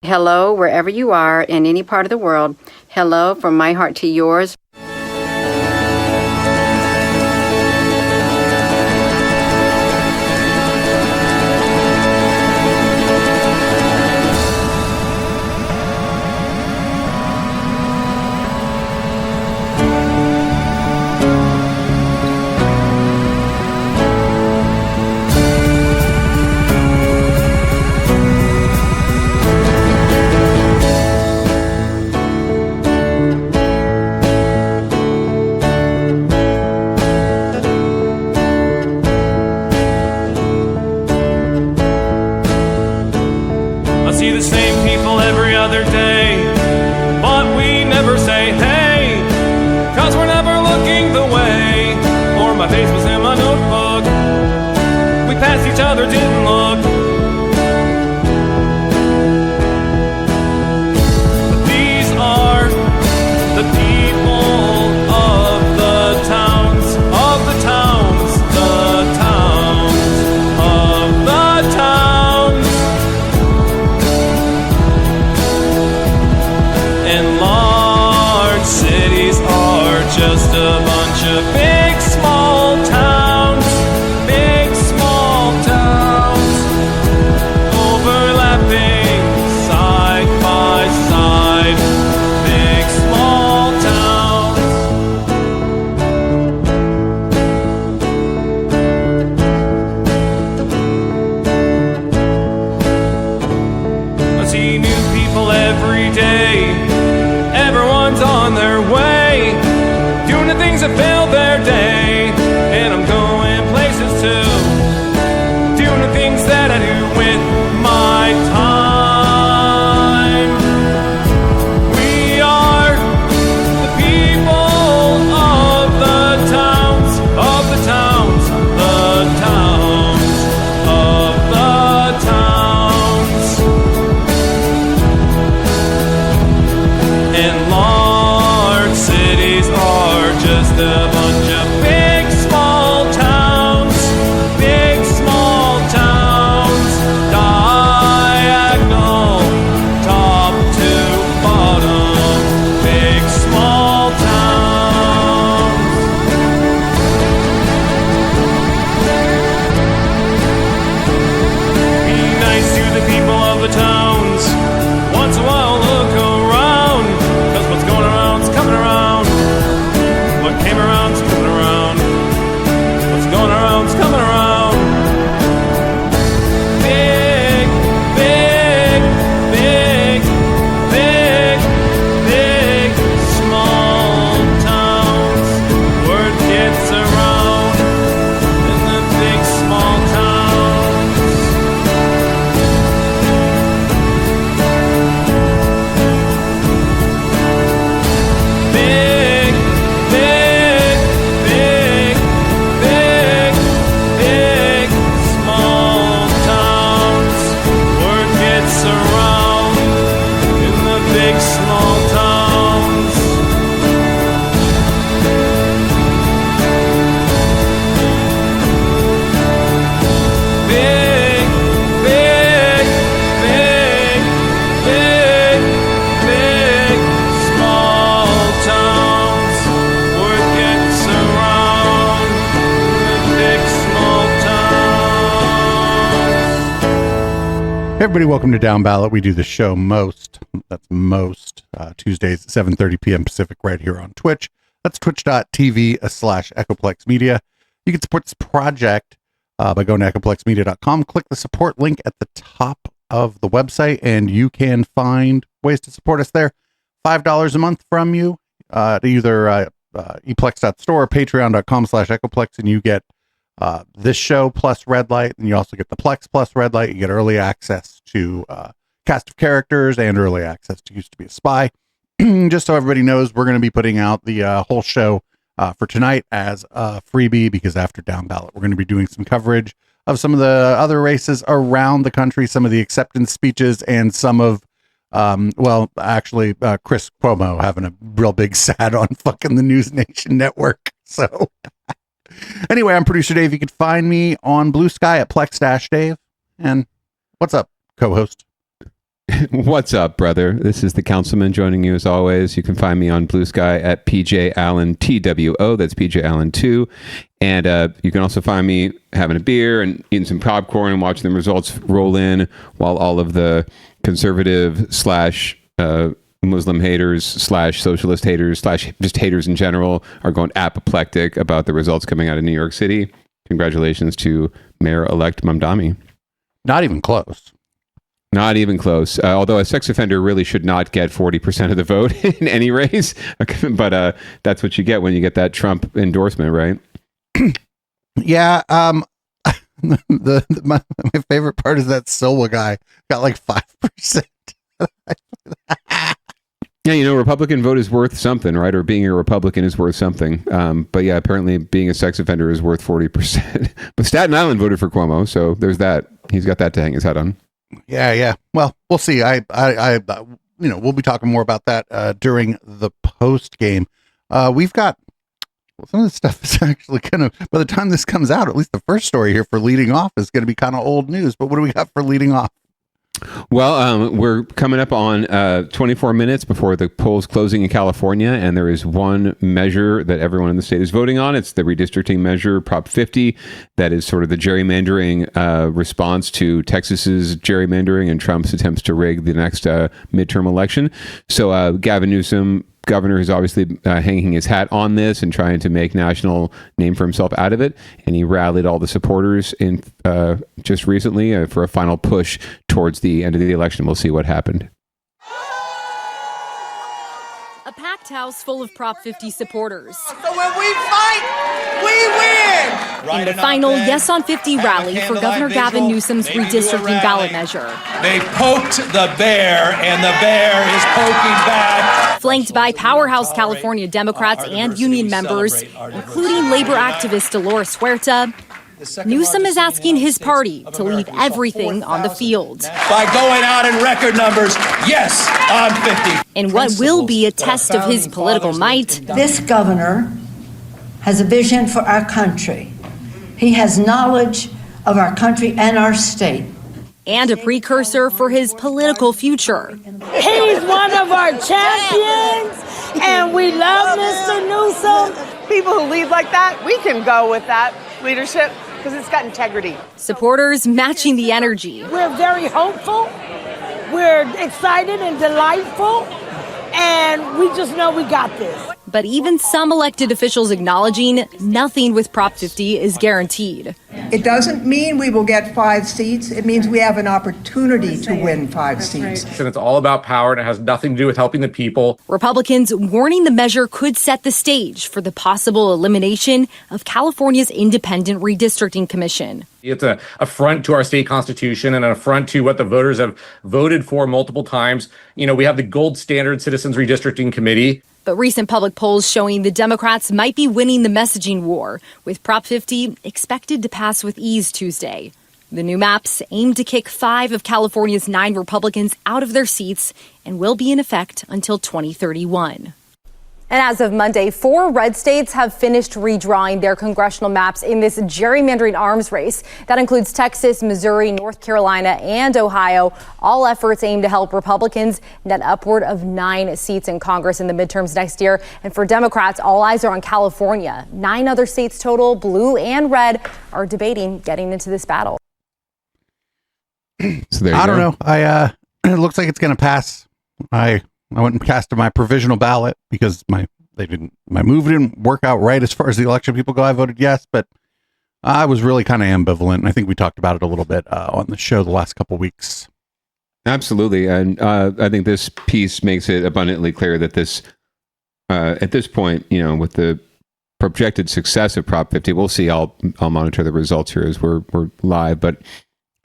Hello, wherever you are in any part of the world. Hello from my heart to yours. Everybody, welcome to Downballot. We do the show that's Tuesdays at 7:30 p.m. Pacific right here on Twitch. That's twitch.tv/Echoplex Media. You can support this project by going to echoplexmedia.com. Click the support link at the top of the website, and you can find ways to support us there. $5 a month from you to either eplex.store or patreon.com/Echoplex, and you get this show plus Red Light, and you also get the Plex plus Red Light. You get early access to cast of characters and early access to Used to Be a Spy. Just so everybody knows, we're going to be putting out the whole show for tonight as a freebie, because after Downballot, we're going to be doing some coverage of some of the other races around the country, some of the acceptance speeches, and some of Chris Cuomo having a real big sad on fucking the News Nation network. So anyway, I'm producer Dave. You can find me on Blue Sky at Plex-Dave. And what's up, co-host? What's up, brother? This is the councilman joining you as always. You can find me on Blue Sky at PJ Allen TWO. That's PJ Allen 2. And you can also find me having a beer and eating some popcorn and watching the results roll in while all of the conservative slash Muslim haters slash socialist haters slash just haters in general are going apoplectic about the results coming out of New York City. Congratulations to Mayor-elect Mamdani. Not even close. Not even close. Although a sex offender really should not get 40% of the vote in any race. But that's what you get when you get that Trump endorsement, right? Yeah. My favorite part is that Silwa guy got like 5%. Yeah, you know, Republican vote is worth something, right? Or being a Republican is worth something. But yeah, apparently being a sex offender is worth 40%. But Staten Island voted for Cuomo, so there's that. He's got that to hang his hat on. Yeah. Well, we'll see. We'll be talking more about that during the post game. We've got some of this stuff is actually by the time this comes out, at least the first story here for leading off is going to be kind of old news. But what do we got for leading off? Well, we're coming up on 24 minutes before the polls closing in California, and there is one measure that everyone in the state is voting on. It's the redistricting measure, Prop 50. That is sort of the gerrymandering response to Texas's gerrymandering and Trump's attempts to rig the next midterm election. So Gavin Newsom, governor, is obviously hanging his hat on this and trying to make national name for himself out of it. And he rallied all the supporters in just recently for a final push towards the end of the election. We'll see what happened. A packed house full of Prop 50 supporters. So when we fight, we win! In the final Yes on 50 rally for Governor Gavin Newsom's redistricting ballot measure. They poked the bear, and the bear is poking back. Flanked by powerhouse California Democrats and union members, including labor activist Dolores Huerta, Newsom is asking his party to leave everything on the field. By going out in record numbers, yes, on 50. In what will be a test of his political might. This governor has a vision for our country. He has knowledge of our country and our state. And a precursor for his political future. He's one of our champions, and we love Mr. Newsom. People who lead like that, we can go with that leadership because it's got integrity. Supporters matching the energy. We're very hopeful, we're excited and delightful, and we just know we got this. But even some elected officials acknowledging nothing with Prop 50 is guaranteed. It doesn't mean we will get 5 seats. It means we have an opportunity to win 5 seats. And it's all about power, and it has nothing to do with helping the people. Republicans warning the measure could set the stage for the possible elimination of California's Independent Redistricting Commission. It's an affront to our state constitution and an affront to what the voters have voted for multiple times. You know, we have the gold standard Citizens Redistricting Committee. But recent public polls showing the Democrats might be winning the messaging war, with Prop 50 expected to pass with ease Tuesday. The new maps aim to kick 5 of California's 9 Republicans out of their seats and will be in effect until 2031. And as of Monday, 4 red states have finished redrawing their congressional maps in this gerrymandering arms race. That includes Texas, Missouri, North Carolina, and Ohio. All efforts aim to help Republicans net upward of 9 seats in Congress in the midterms next year. And for Democrats, all eyes are on California. 9 other states total, blue and red, are debating getting into this battle. So I don't know. It looks like it's going to pass. I went and casted my provisional ballot because my move didn't work out right as far as the election people go. I voted yes, but I was really kind of ambivalent. And I think we talked about it a little bit on the show the last couple weeks. Absolutely. And I think this piece makes it abundantly clear that this, at this point, you know, with the projected success of Prop 50, we'll see. I'll monitor the results here as we're live, but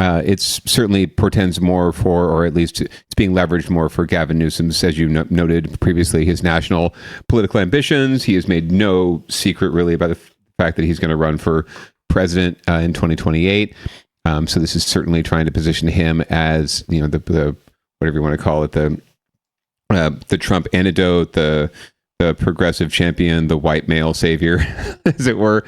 it's certainly portends more for, or at least it's being leveraged more for Gavin Newsom's, as you noted previously, his national political ambitions. He has made no secret really about the fact that he's going to run for president in 2028. So this is certainly trying to position him as, you know, the whatever you want to call it, the Trump antidote, the progressive champion, the white male savior, as it were.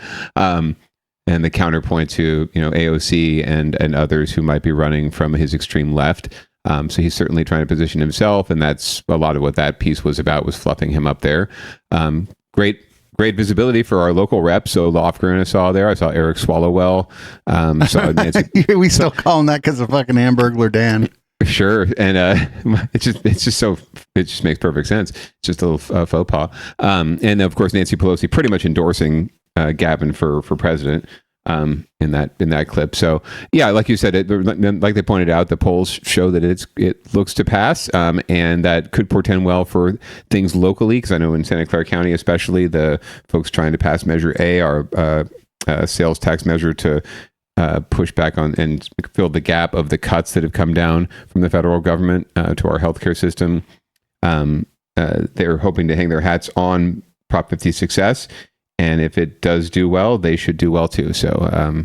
And the counterpoint to, you know, AOC and others who might be running from his extreme left. So he's certainly trying to position himself, and that's a lot of what that piece was about, was fluffing him up there. Great visibility for our local reps. So Lofgren I saw there. I saw Eric Swallowwell. Saw Nancy. We still call him that because of fucking Hamburglar Dan. Sure, and it just makes perfect sense. It's just a little faux pas. And of course, Nancy Pelosi pretty much endorsing Gavin for president in that clip. So yeah, like you said, like they pointed out, the polls show that it looks to pass, and that could portend well for things locally. Because I know in Santa Clara County, especially, the folks trying to pass Measure A, our sales tax measure, to push back on and fill the gap of the cuts that have come down from the federal government to our healthcare system. They're hoping to hang their hats on Prop 50's success, and if it does do well, they should do well too. So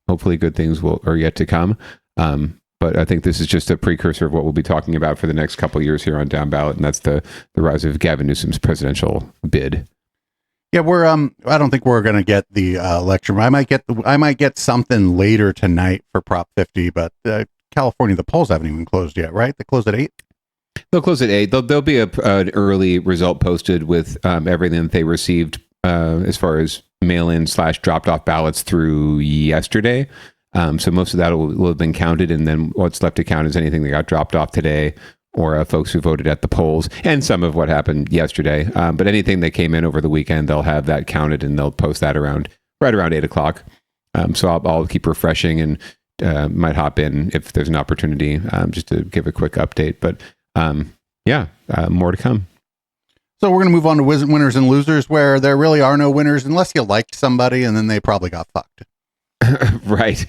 hopefully good things are yet to come. But I think this is just a precursor of what we'll be talking about for the next couple of years here on Down Ballot, and that's the rise of Gavin Newsom's presidential bid. Yeah, I don't think we're going to get the election. I might get something later tonight for Prop 50, but California, the polls haven't even closed yet, right? They closed at 8. They'll close at 8. There'll be an early result posted with everything that they received as far as mail-in / dropped-off ballots through yesterday. So most of that will have been counted, and then what's left to count is anything that got dropped off today, or folks who voted at the polls, and some of what happened yesterday. But anything that came in over the weekend, they'll have that counted, and they'll post that right around 8 o'clock. So I'll keep refreshing, and might hop in if there's an opportunity, just to give a quick update. But more to come. So we're going to move on to winners and losers, where there really are no winners unless you liked somebody, and then they probably got fucked. Right.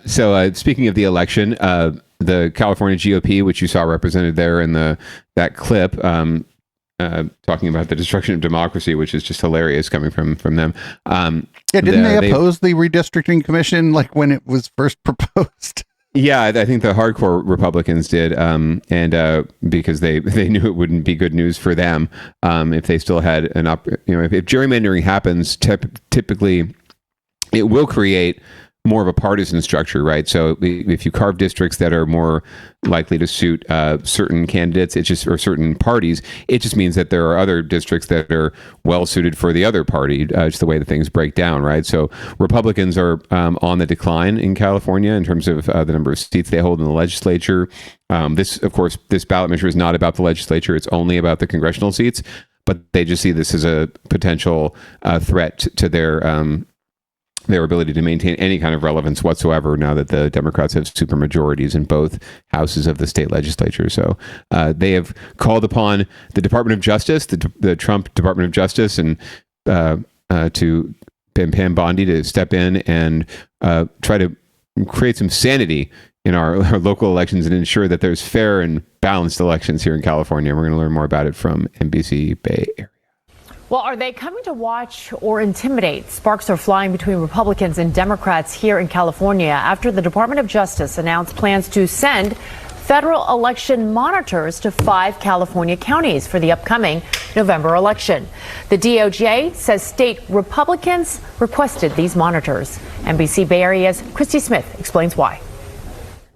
So speaking of the election, the California GOP, which you saw represented there in that clip, talking about the destruction of democracy, which is just hilarious coming from them. Didn't they oppose the redistricting commission like when it was first proposed? Yeah, I think the hardcore Republicans did, and because they knew it wouldn't be good news for them if they still had if gerrymandering happens, typically it will create more of a partisan structure, right? So if you carve districts that are more likely to suit certain candidates, or certain parties, it just means that there are other districts that are well suited for the other party, just the way that things break down, right? So Republicans are on the decline in California in terms of the number of seats they hold in the legislature. This ballot measure is not about the legislature. It's only about the congressional seats, but they just see this as a potential threat to their ability to maintain any kind of relevance whatsoever now that the Democrats have supermajorities in both houses of the state legislature. So they have called upon the Department of Justice, the Trump Department of Justice, and to Pam Bondi to step in and try to create some sanity in our local elections and ensure that there's fair and balanced elections here in California. We're going to learn more about it from NBC Bay Area. Well, are they coming to watch or intimidate? Sparks are flying between Republicans and Democrats here in California after the Department of Justice announced plans to send federal election monitors to 5 California counties for the upcoming November election. The DOJ says state Republicans requested these monitors. NBC Bay Area's Christy Smith explains why.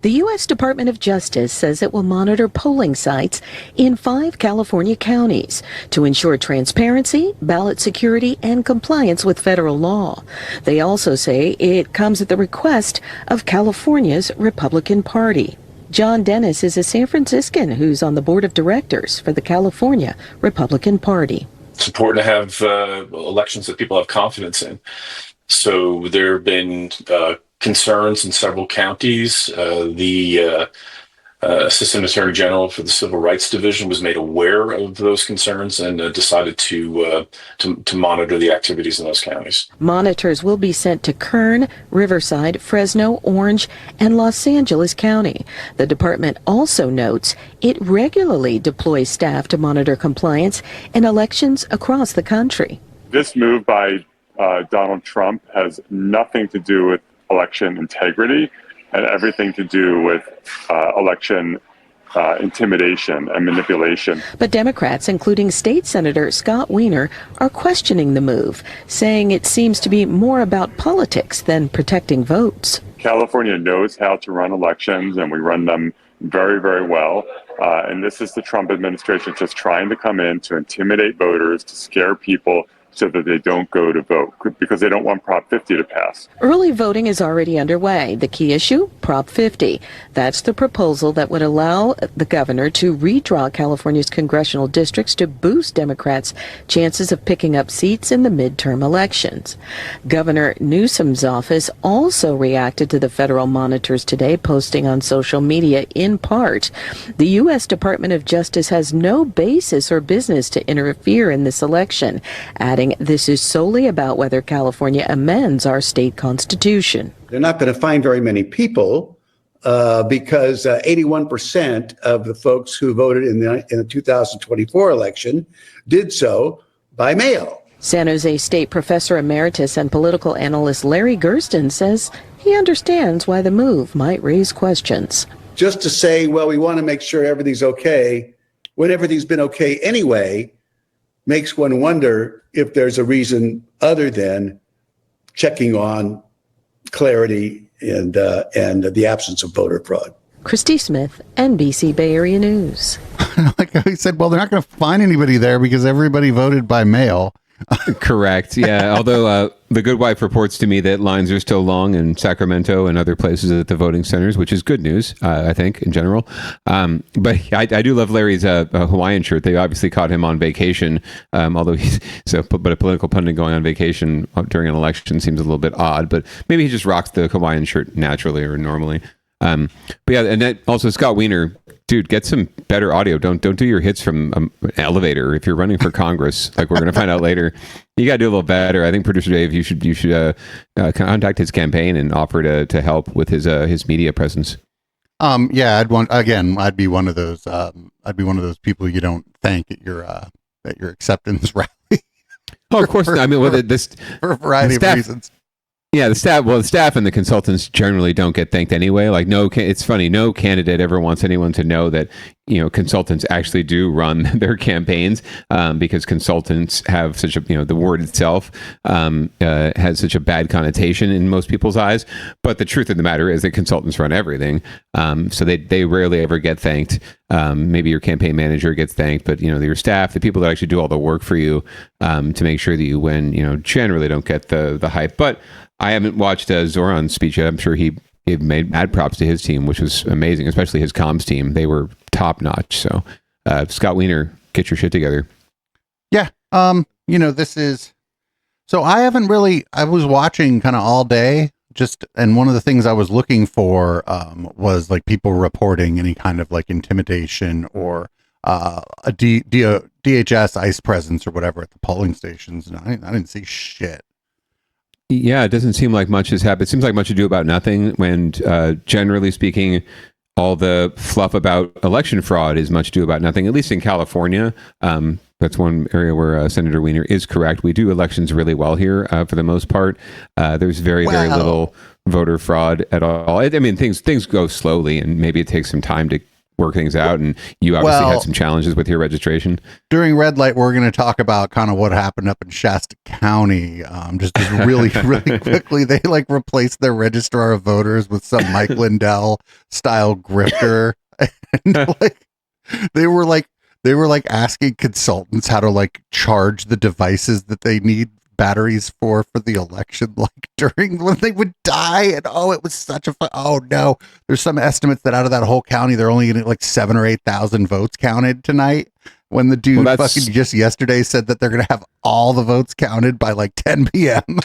The U.S. Department of Justice says it will monitor polling sites in 5 California counties to ensure transparency, ballot security, and compliance with federal law. They also say it comes at the request of California's Republican Party. John Dennis is a San Franciscan who's on the board of directors for the California Republican Party. It's important to have elections that people have confidence in. So there have been concerns in several counties. The Assistant Attorney General for the Civil Rights Division was made aware of those concerns and decided to monitor the activities in those counties. Monitors will be sent to Kern, Riverside, Fresno, Orange, and Los Angeles County. The department also notes it regularly deploys staff to monitor compliance in elections across the country. This move by Donald Trump has nothing to do with election integrity and everything to do with election intimidation and manipulation. But Democrats, including State Senator Scott Wiener, are questioning the move, saying it seems to be more about politics than protecting votes. California knows how to run elections, and we run them very, very well. And this is the Trump administration just trying to come in to intimidate voters, to scare people so that they don't go to vote because they don't want Prop 50 to pass. Early voting is already underway. The key issue, Prop 50. That's the proposal that would allow the governor to redraw California's congressional districts to boost Democrats' chances of picking up seats in the midterm elections. Governor Newsom's office also reacted to the federal monitors today, posting on social media in part, the U.S. Department of Justice has no basis or business to interfere in this election, adding this is solely about whether California amends our state constitution. They're not going to find very many people because 81% of the folks who voted in the 2024 election did so by mail. San Jose State Professor Emeritus and political analyst Larry Gersten says he understands why the move might raise questions. Just to say, well, we want to make sure everything's okay, when everything's been okay anyway, makes one wonder if there's a reason other than checking on clarity and the absence of voter fraud. Christy Smith, NBC Bay Area News. Like I said, well, they're not going to find anybody there because everybody voted by mail. Correct. Yeah. Although the Good Wife reports to me that lines are still long in Sacramento and other places at the voting centers, which is good news, I think, in general. But I do love Larry's Hawaiian shirt. They obviously caught him on vacation, although but a political pundit going on vacation during an election seems a little bit odd. But maybe he just rocks the Hawaiian shirt naturally or normally. But yeah, and that also Scott Wiener. Dude, get some better audio. Don't do your hits from an elevator if you're running for Congress. Like we're going to find out later, you got to do a little better. I think producer Dave, you should contact his campaign and offer to help with his media presence. Yeah, I'd be one of those. I'd be one of those people you don't thank at your acceptance rally. Oh, of course not. I mean, for a variety of reasons. Yeah, the staff and the consultants generally don't get thanked anyway. Like, it's funny. No candidate ever wants anyone to know that, consultants actually do run their campaigns because consultants have such a, the word itself has such a bad connotation in most people's eyes. But the truth of the matter is that consultants run everything. So they rarely ever get thanked. Maybe your campaign manager gets thanked, but, your staff, the people that actually do all the work for you to make sure that you win, generally don't get the hype. But I haven't watched Zoran's speech yet. I'm sure he made mad props to his team, which was amazing, especially his comms team. They were top notch. So, Scott Wiener, get your shit together. Yeah. This is, so I was watching kind of all day and one of the things I was looking for, was like people reporting any kind of like intimidation or, a DHS ICE presence or whatever at the polling stations. And I didn't see shit. Yeah, it doesn't seem like much has happened. It seems like much ado about nothing when, generally speaking, all the fluff about election fraud is much ado about nothing, at least in California. That's one area where Senator Wiener is correct. We do elections really well here for the most part. There's very little voter fraud at all. I mean, things go slowly, and maybe it takes some time to work things out, and you obviously had some challenges with your registration. During Red Light, we're going to talk about kind of what happened up in Shasta County. Just really quickly, they replaced their registrar of voters with some Mike Lindell style grifter, and they were asking consultants how to charge the devices that they need batteries for the election, during when they would die. And it was such a oh no, there's some estimates that out of that whole county they're only getting 7,000 or 8,000 votes counted tonight, when the dude fucking just yesterday said that they're gonna have all the votes counted by 10 p.m.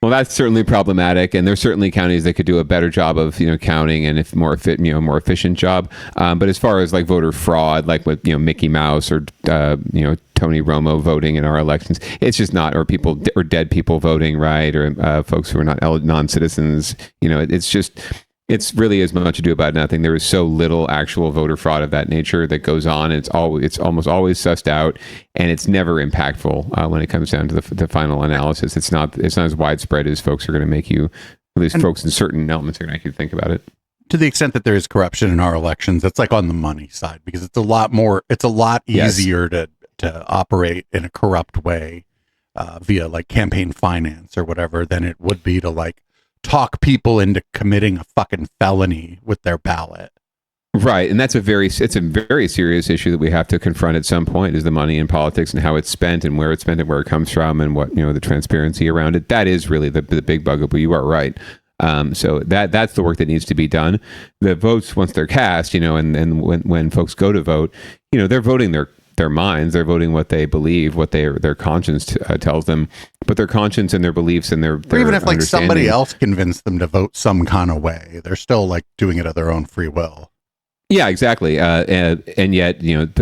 Well, that's certainly problematic, and there's certainly counties that could do a better job of counting and if more efficient job. But as far as voter fraud, with Mickey Mouse or Tony Romo voting in our elections, it's just not, or people or dead people voting, right, or folks who are not non-citizens. It's really as much ado about nothing. There is so little actual voter fraud of that nature that goes on. It's almost always sussed out, and it's never impactful when it comes down to the final analysis. It's not as widespread as folks are going to make you, at least folks in certain elements are going to make you think about it. To the extent that there is corruption in our elections, it's on the money side, because it's a lot easier to operate in a corrupt way via campaign finance or whatever than it would be to talk people into committing a fucking felony with their ballot. Right, and it's a very serious issue that we have to confront at some point, is the money in politics and how it's spent and where it's spent and where it comes from and what, the transparency around it. That is really the big bugaboo. You are right. So that's the work that needs to be done. The votes, once they're cast, and when folks go to vote, they're voting their minds, they're voting what they believe, what their conscience tells them, but their conscience and their beliefs and their even if like somebody else convinced them to vote some kind of way, they're still like doing it of their own free will. Yeah, exactly. And yet,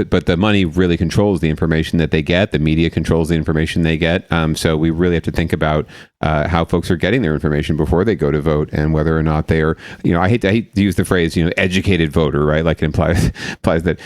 but the money really controls the information that they get. The media controls the information they get. So we really have to think about how folks are getting their information before they go to vote, and whether or not they are, I hate to use the phrase, educated voter, right? Like it implies that,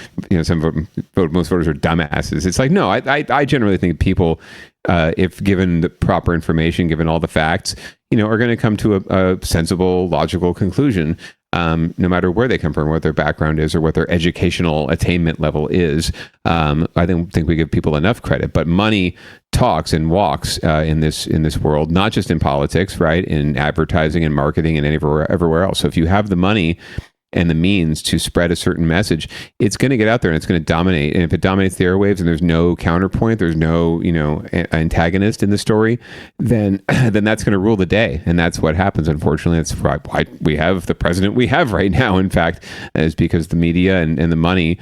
most voters are dumbasses. It's like, no, I generally think people, if given the proper information, given all the facts, are going to come to a sensible, logical conclusion. No matter where they come from, what their background is, or what their educational attainment level is. I don't think we give people enough credit. But money talks and walks in this world, not just in politics, right? In advertising and marketing and everywhere else. So if you have the money and the means to spread a certain message, it's going to get out there and it's going to dominate. And if it dominates the airwaves and there's no counterpoint, there's no, antagonist in the story, then that's going to rule the day. And that's what happens. Unfortunately, that's why we have the president we have right now. In fact, is because the media and the money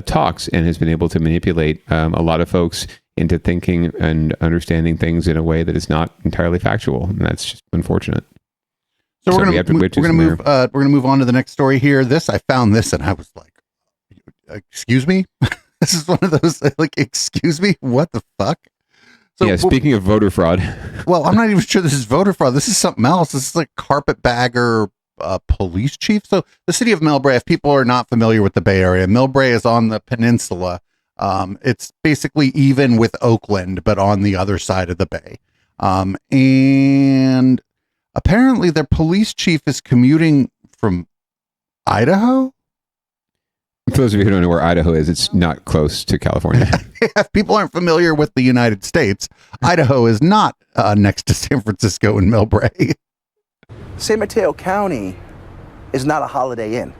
talks and has been able to manipulate a lot of folks into thinking and understanding things in a way that is not entirely factual. And that's just unfortunate. So we're gonna move on to the next story here. I found this and I was like, "Excuse me." This is one of those like, "Excuse me, what the fuck?" So, yeah. Speaking of voter fraud, well, I'm not even sure this is voter fraud. This is something else. This is like carpetbagger police chief. So the city of Millbrae, if people are not familiar with the Bay Area, Millbrae is on the peninsula. It's basically even with Oakland, but on the other side of the bay, and apparently their police chief is commuting from Idaho. For those of you who don't know where Idaho is, it's not close to California. If people aren't familiar with the United States, Idaho is not next to San Francisco and Millbrae. San Mateo County is not a Holiday Inn.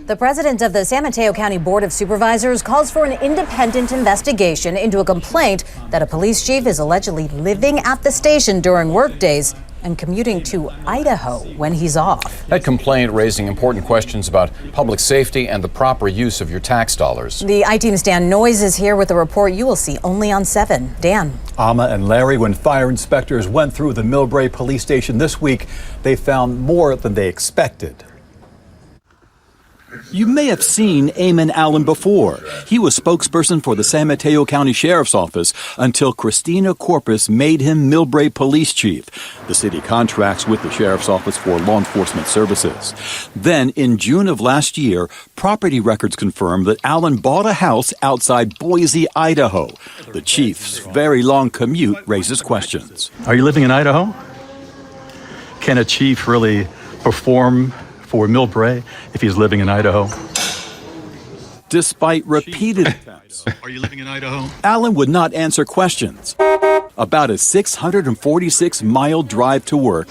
The president of the San Mateo County Board of Supervisors calls for an independent investigation into a complaint that a police chief is allegedly living at the station during workdays and commuting to Idaho when he's off. That complaint raising important questions about public safety and the proper use of your tax dollars. The I-Team's Dan Noyes is here with a report you will see only on 7. Dan. Alma and Larry, when fire inspectors went through the Millbrae police station this week, they found more than they expected. You may have seen Eamon Allen before. He was spokesperson for the San Mateo County Sheriff's Office until Christina Corpus made him Millbrae Police Chief. The city contracts with the Sheriff's Office for law enforcement services. Then, in June of last year, property records confirmed that Allen bought a house outside Boise, Idaho. The chief's very long commute raises questions. Are you living in Idaho? Can a chief really perform for Millbrae if he's living in Idaho? Despite repeated attempts, are you living in Idaho? Allen would not answer questions about a 646-mile drive to work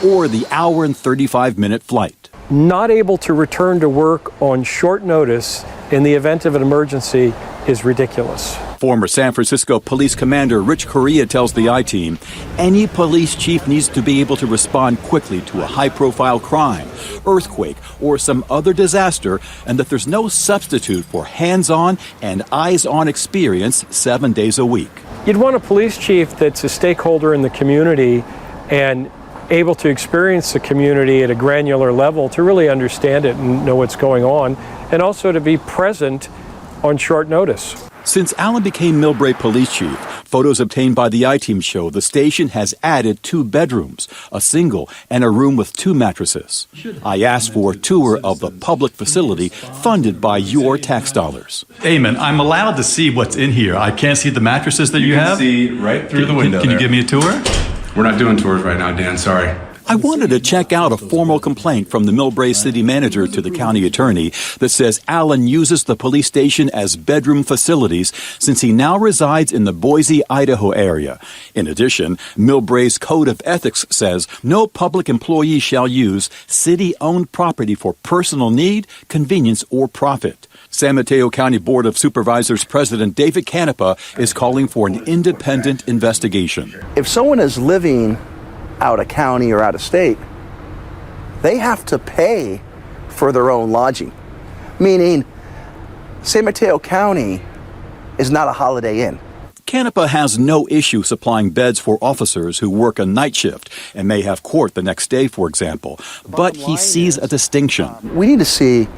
or the hour and 35-minute flight. Not able to return to work on short notice in the event of an emergency is ridiculous. Former San Francisco Police Commander Rich Correa tells the I-Team, any police chief needs to be able to respond quickly to a high-profile crime, earthquake, or some other disaster, and that there's no substitute for hands-on and eyes-on experience 7 days a week. You'd want a police chief that's a stakeholder in the community and able to experience the community at a granular level to really understand it and know what's going on, and also to be present on short notice. Since Allen became Millbrae Police Chief, photos obtained by the I-Team show the station has added 2 bedrooms, a single, and a room with 2 mattresses. I asked for a tour of the public facility funded by your tax dollars. Eamon, I'm allowed to see what's in here. I can't see the mattresses that you have. See right through the window. Can you give me a tour? We're not doing tours right now, Dan. Sorry. I wanted to check out a formal complaint from the Millbrae city manager to the county attorney that says Allen uses the police station as bedroom facilities since he now resides in the Boise, Idaho area. In addition, Millbrae's Code of Ethics says no public employee shall use city-owned property for personal need, convenience, or profit. San Mateo County Board of Supervisors President David Canepa is calling for an independent investigation. If someone is living out of county or out of state, they have to pay for their own lodging. Meaning, San Mateo County is not a Holiday Inn. Canepa has no issue supplying beds for officers who work a night shift and may have court the next day, for example. But he sees a distinction. We need to see,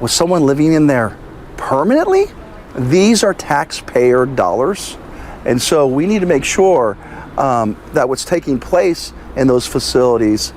was someone living in there permanently? These are taxpayer dollars. And so we need to make sure that what's taking place in those facilities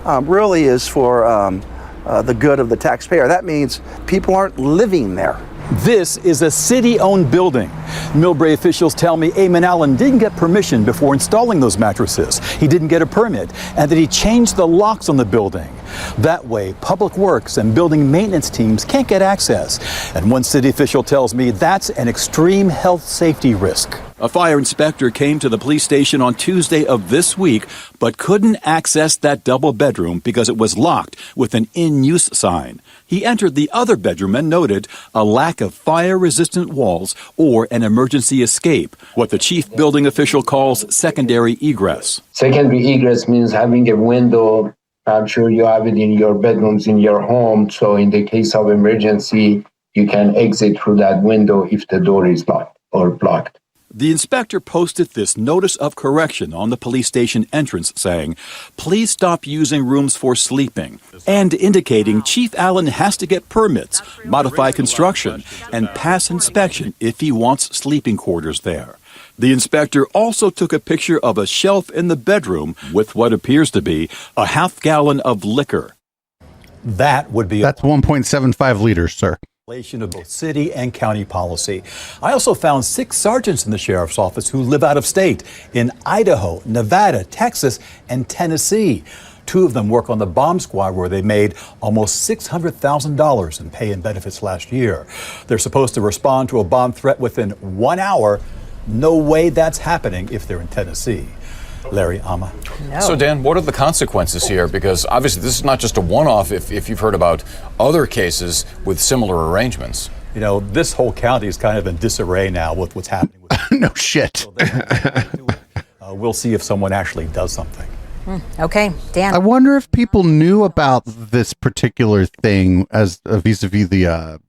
really is for the good of the taxpayer. That means people aren't living there. This is a city-owned building. Millbrae officials tell me Eamon Allen didn't get permission before installing those mattresses. He didn't get a permit, and that he changed the locks on the building. That way, public works and building maintenance teams can't get access. And one city official tells me that's an extreme health safety risk. A fire inspector came to the police station on Tuesday of this week, but couldn't access that double bedroom because it was locked with an in-use sign. He entered the other bedroom and noted a lack of fire-resistant walls or an emergency escape, what the chief building official calls secondary egress. Secondary egress means having a window. I'm sure you have it in your bedrooms in your home, so in the case of emergency, you can exit through that window if the door is locked or blocked. The inspector posted this notice of correction on the police station entrance saying, please stop using rooms for sleeping, and indicating Chief Allen has to get permits, modify construction, and pass inspection if he wants sleeping quarters there. The inspector also took a picture of a shelf in the bedroom with what appears to be a half-gallon of liquor. That's 1.75 liters, sir. Of both city and county policy. I also found 6 sergeants in the sheriff's office who live out of state in Idaho, Nevada, Texas, and Tennessee. 2 of them work on the bomb squad where they made almost $600,000 in pay and benefits last year. They're supposed to respond to a bomb threat within 1 hour. No way that's happening if they're in Tennessee. Larry, Ama. No. So, Dan, what are the consequences here? Because obviously this is not just a one-off if you've heard about other cases with similar arrangements. You know, this whole county is kind of in disarray now with what's happening. No shit. We'll see if someone actually does something. Okay, Dan. I wonder if people knew about this particular thing as vis-a-vis the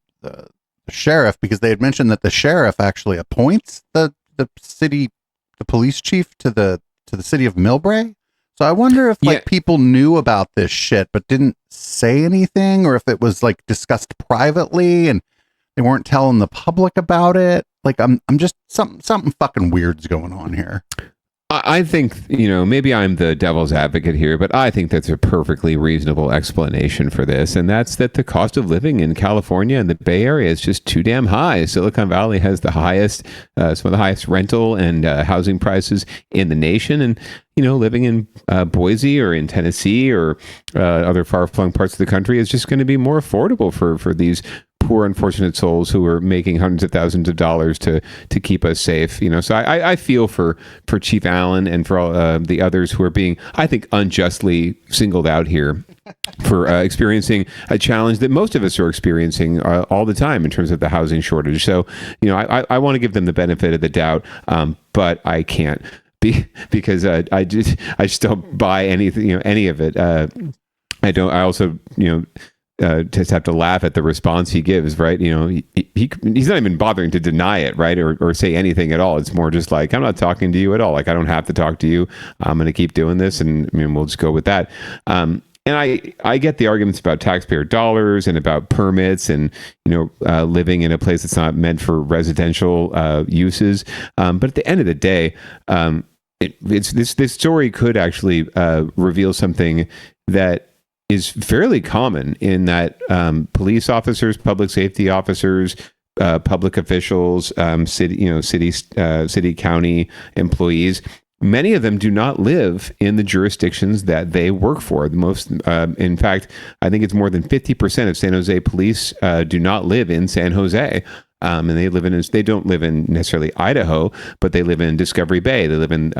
sheriff, because they had mentioned that the sheriff actually appoints the police chief to the city of Millbrae. So I wonder if people knew about this shit but didn't say anything, or if it was like discussed privately and they weren't telling the public about it. Like I'm just something fucking weird's going on here. I think, maybe I'm the devil's advocate here, but I think that's a perfectly reasonable explanation for this. And that's that the cost of living in California and the Bay Area is just too damn high. Silicon Valley has the highest, some of the highest rental and housing prices in the nation. And, living in Boise or in Tennessee or other far-flung parts of the country is just going to be more affordable for these poor unfortunate souls who are making hundreds of thousands of dollars to keep us safe. So I feel for Chief Allen and for all the others who are being, I think, unjustly singled out here for experiencing a challenge that most of us are experiencing all the time in terms of the housing shortage. So I want to give them the benefit of the doubt, but I can't because I just don't buy anything, any of it. I also just have to laugh at the response he gives, right? He's not even bothering to deny it, right? Or say anything at all. It's more just like, I'm not talking to you at all. Like, I don't have to talk to you. I'm going to keep doing this, and we'll just go with that. And I get the arguments about taxpayer dollars and about permits and, living in a place that's not meant for residential uses. But at the end of the day, this story could actually reveal something that is fairly common in that police officers, public safety officers, public officials, city, county employees, many of them do not live in the jurisdictions that they work for. The most, in fact, I think it's more than 50% of San Jose police do not live in San Jose. And they don't live in necessarily Idaho, but they live in Discovery Bay. They live in,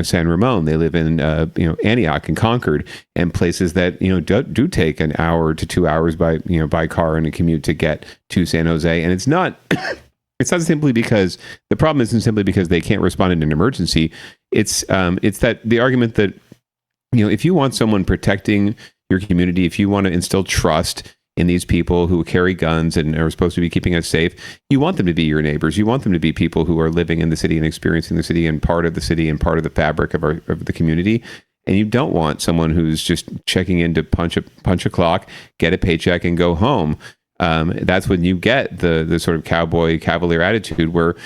San Ramon. They live in, Antioch and Concord, and places that, do take an hour to 2 hours by car and a commute to get to San Jose. And it's not, it's not simply because the problem isn't simply because they can't respond in an emergency. It's that the argument that, if you want someone protecting your community, if you want to instill trust in these people who carry guns and are supposed to be keeping us safe, you want them to be your neighbors. You want them to be people who are living in the city and experiencing the city and part of the city and part of the fabric of the community. And you don't want someone who's just checking in to punch a clock, get a paycheck, and go home. That's when you get the sort of cavalier attitude where,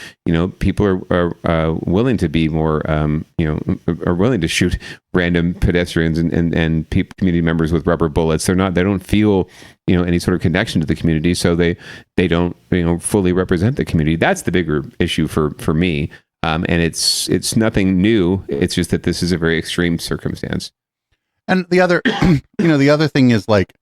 people are willing to be more, are willing to shoot random pedestrians and community members with rubber bullets. They don't feel, any sort of connection to the community. So they don't, fully represent the community. That's the bigger issue for me. And it's nothing new. It's just that this is a very extreme circumstance. And the other, the other thing is like,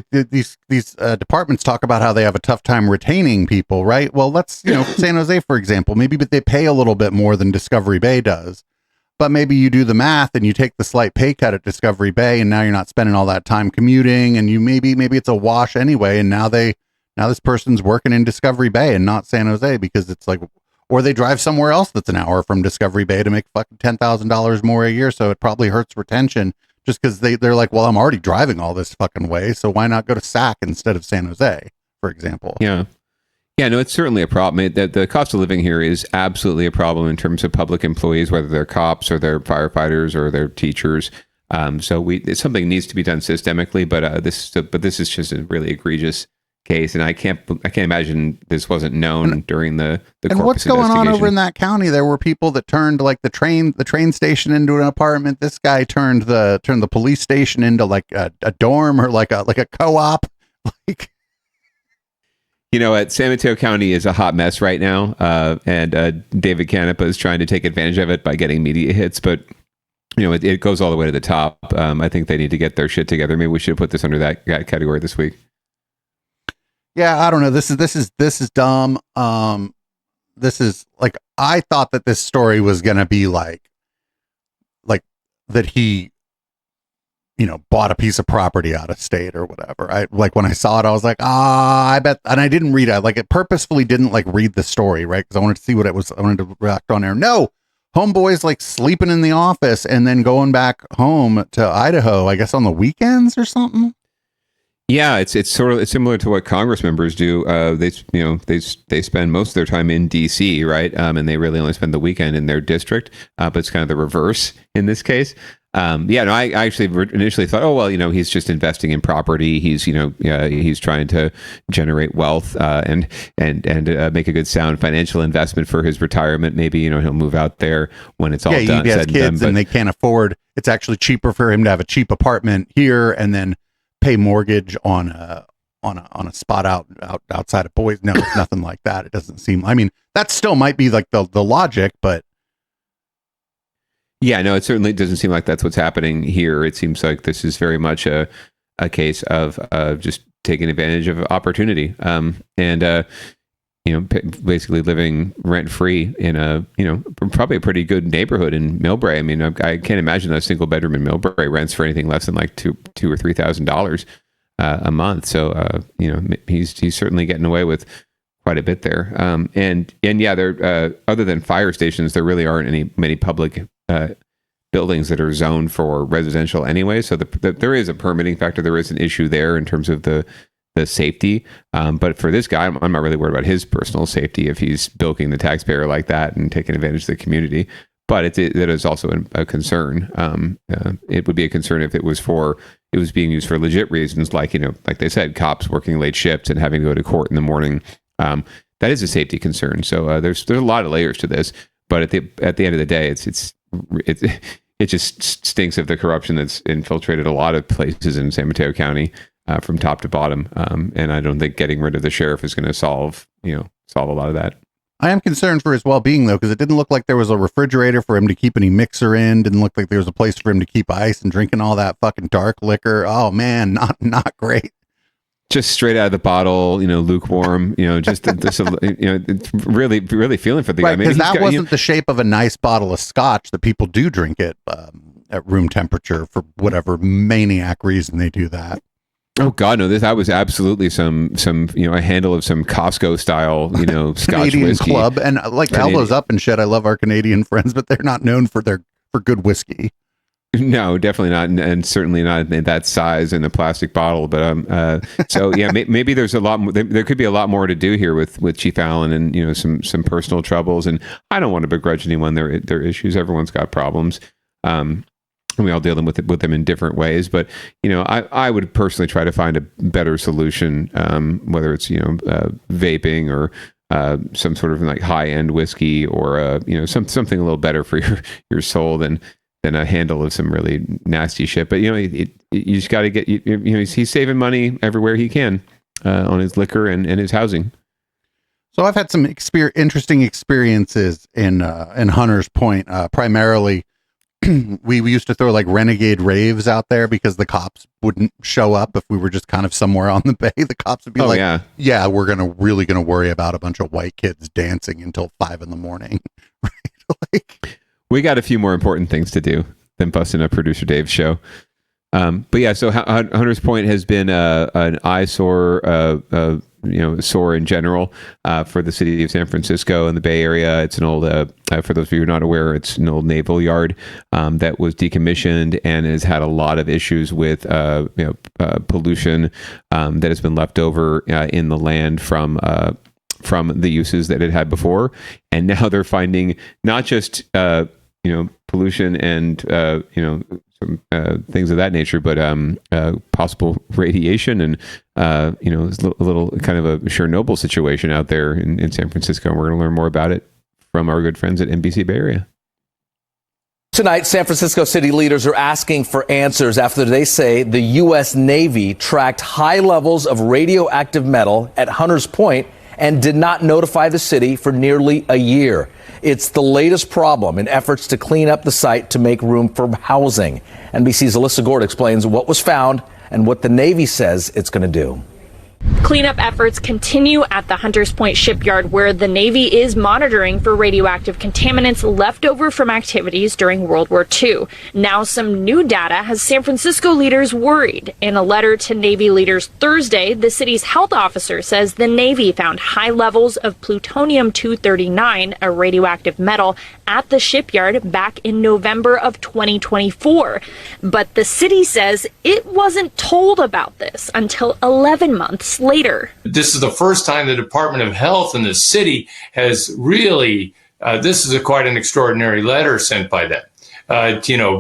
these departments talk about how they have a tough time retaining people, right? Well, let's, San Jose, for example, maybe but they pay a little bit more than Discovery Bay does, but maybe you do the math and you take the slight pay cut at Discovery Bay, and now you're not spending all that time commuting, and you maybe it's a wash anyway, and now this person's working in Discovery Bay and not San Jose because it's like, or they drive somewhere else that's an hour from Discovery Bay to make fucking $10,000 more a year, so it probably hurts retention. Just because they're like, well, I'm already driving all this fucking way, so why not go to SAC instead of San Jose, for example? Yeah. Yeah, no, it's certainly a problem. The cost of living here is absolutely a problem in terms of public employees, whether they're cops or they're firefighters or they're teachers. Something needs to be done systemically, but this is just a really egregious case, and I can't imagine this wasn't known during the and Corpus what's going on investigation. over in that county? There were people that turned like the train station into an apartment. This guy turned the police station into like a dorm or like a co-op. Like, San Mateo County is a hot mess right now, and David Canepa is trying to take advantage of it by getting media hits, but it goes all the way to the top. I think they need to get their shit together. Maybe we should put this under that category this week. Yeah, I don't know. This is dumb. This is like, I thought that this story was going to be like that he, bought a piece of property out of state or whatever. I like when I saw it, I was like, I bet. And I didn't read it. Like, it purposefully didn't like read the story, right? Because I wanted to see what it was. I wanted to react on there. No, homeboy's like sleeping in the office and then going back home to Idaho, I guess on the weekends or something. Yeah, it's similar to what Congress members do. They spend most of their time in D.C., right? And they really only spend the weekend in their district. But it's kind of the reverse in this case. I actually initially thought, oh well, he's just investing in property. He's he's trying to generate wealth and make a good sound financial investment for his retirement. Maybe he'll move out there when it's all done. He has kids and they can't afford. It's actually cheaper for him to have a cheap apartment here and then pay mortgage on a spot outside of Boise. No, it's nothing like that. It doesn't seem. I mean, that still might be like the logic, but yeah, no, it certainly doesn't seem like that's what's happening here. It seems like this is very much a case of just taking advantage of opportunity, basically living rent free in a probably a pretty good neighborhood in Millbrae. I mean, I can't imagine a single bedroom in Millbrae rents for anything less than like $2,000 or $3,000 a month. So he's certainly getting away with quite a bit there. There other than fire stations, there really aren't many public buildings that are zoned for residential anyway. So there is a permitting factor. There is an issue there in terms of the safety. But for this guy, I'm not really worried about his personal safety if he's bilking the taxpayer like that and taking advantage of the community. But it is also a concern. It would be a concern if it was being used for legit reasons, like they said, cops working late shifts and having to go to court in the morning. That is a safety concern. So there's a lot of layers to this. But at the end of the day, it just stinks of the corruption that's infiltrated a lot of places in San Mateo County from top to bottom. And I don't think getting rid of the sheriff is going to solve a lot of that. I am concerned for his well-being, though, because it didn't look like there was a refrigerator for him to keep any mixer in. Didn't look like there was a place for him to keep ice and drinking all that fucking dark liquor. Oh, man, not great. Just straight out of the bottle, lukewarm, just this, it's really feeling for the guy. Right, because that wasn't the shape of a nice bottle of scotch that people do drink at room temperature for whatever maniac reason they do that. Oh God, no! That was absolutely some a handle of some Costco style Scotch Canadian whiskey club, and like elbows up and shit. I love our Canadian friends, but they're not known for good whiskey. No, definitely not, and certainly not in that size in a plastic bottle. But so yeah, maybe there's a lot more. There could be a lot more to do here with Chief Allen, and some personal troubles. And I don't want to begrudge anyone their issues. Everyone's got problems. We all deal with them in different ways, but I would personally try to find a better solution, whether it's vaping or some sort of like high end whiskey or something a little better for your soul than a handle of some really nasty shit. But you just got to get he's saving money everywhere he can on his liquor and his housing. So I've had some interesting experiences in Hunters Point, primarily. We used to throw like renegade raves out there because the cops wouldn't show up if we were just kind of somewhere on the bay. The cops would be yeah, we're really gonna worry about a bunch of white kids dancing until 5 a.m. Right? We got a few more important things to do than busting up Producer Dave's show. But yeah, so Hunters Point has been an eyesore, sore in general for the city of San Francisco and the Bay Area. It's an old, for those of you who are not aware, it's an old naval yard that was decommissioned and has had a lot of issues with pollution that has been left over in the land from the uses that it had before. And now they're finding not just pollution and some things of that nature, but possible radiation and it's a little kind of a Chernobyl situation out there in San Francisco. And we're going to learn more about it from our good friends at NBC Bay Area. Tonight, San Francisco city leaders are asking for answers after they say the U.S. Navy tracked high levels of radioactive metal at Hunters Point and did not notify the city for nearly a year. It's the latest problem in efforts to clean up the site to make room for housing. NBC's Alyssa Gord explains what was found and what the Navy says it's going to do. Cleanup efforts continue at the Hunters Point shipyard, where the Navy is monitoring for radioactive contaminants left over from activities during World War II. Now some new data has San Francisco leaders worried. In a letter to Navy leaders Thursday, the city's health officer says the Navy found high levels of plutonium-239, a radioactive metal, at the shipyard back in November of 2024. But the city says it wasn't told about this until 11 months later. This is the first time the Department of Health in the city has really, this is quite an extraordinary letter sent by them,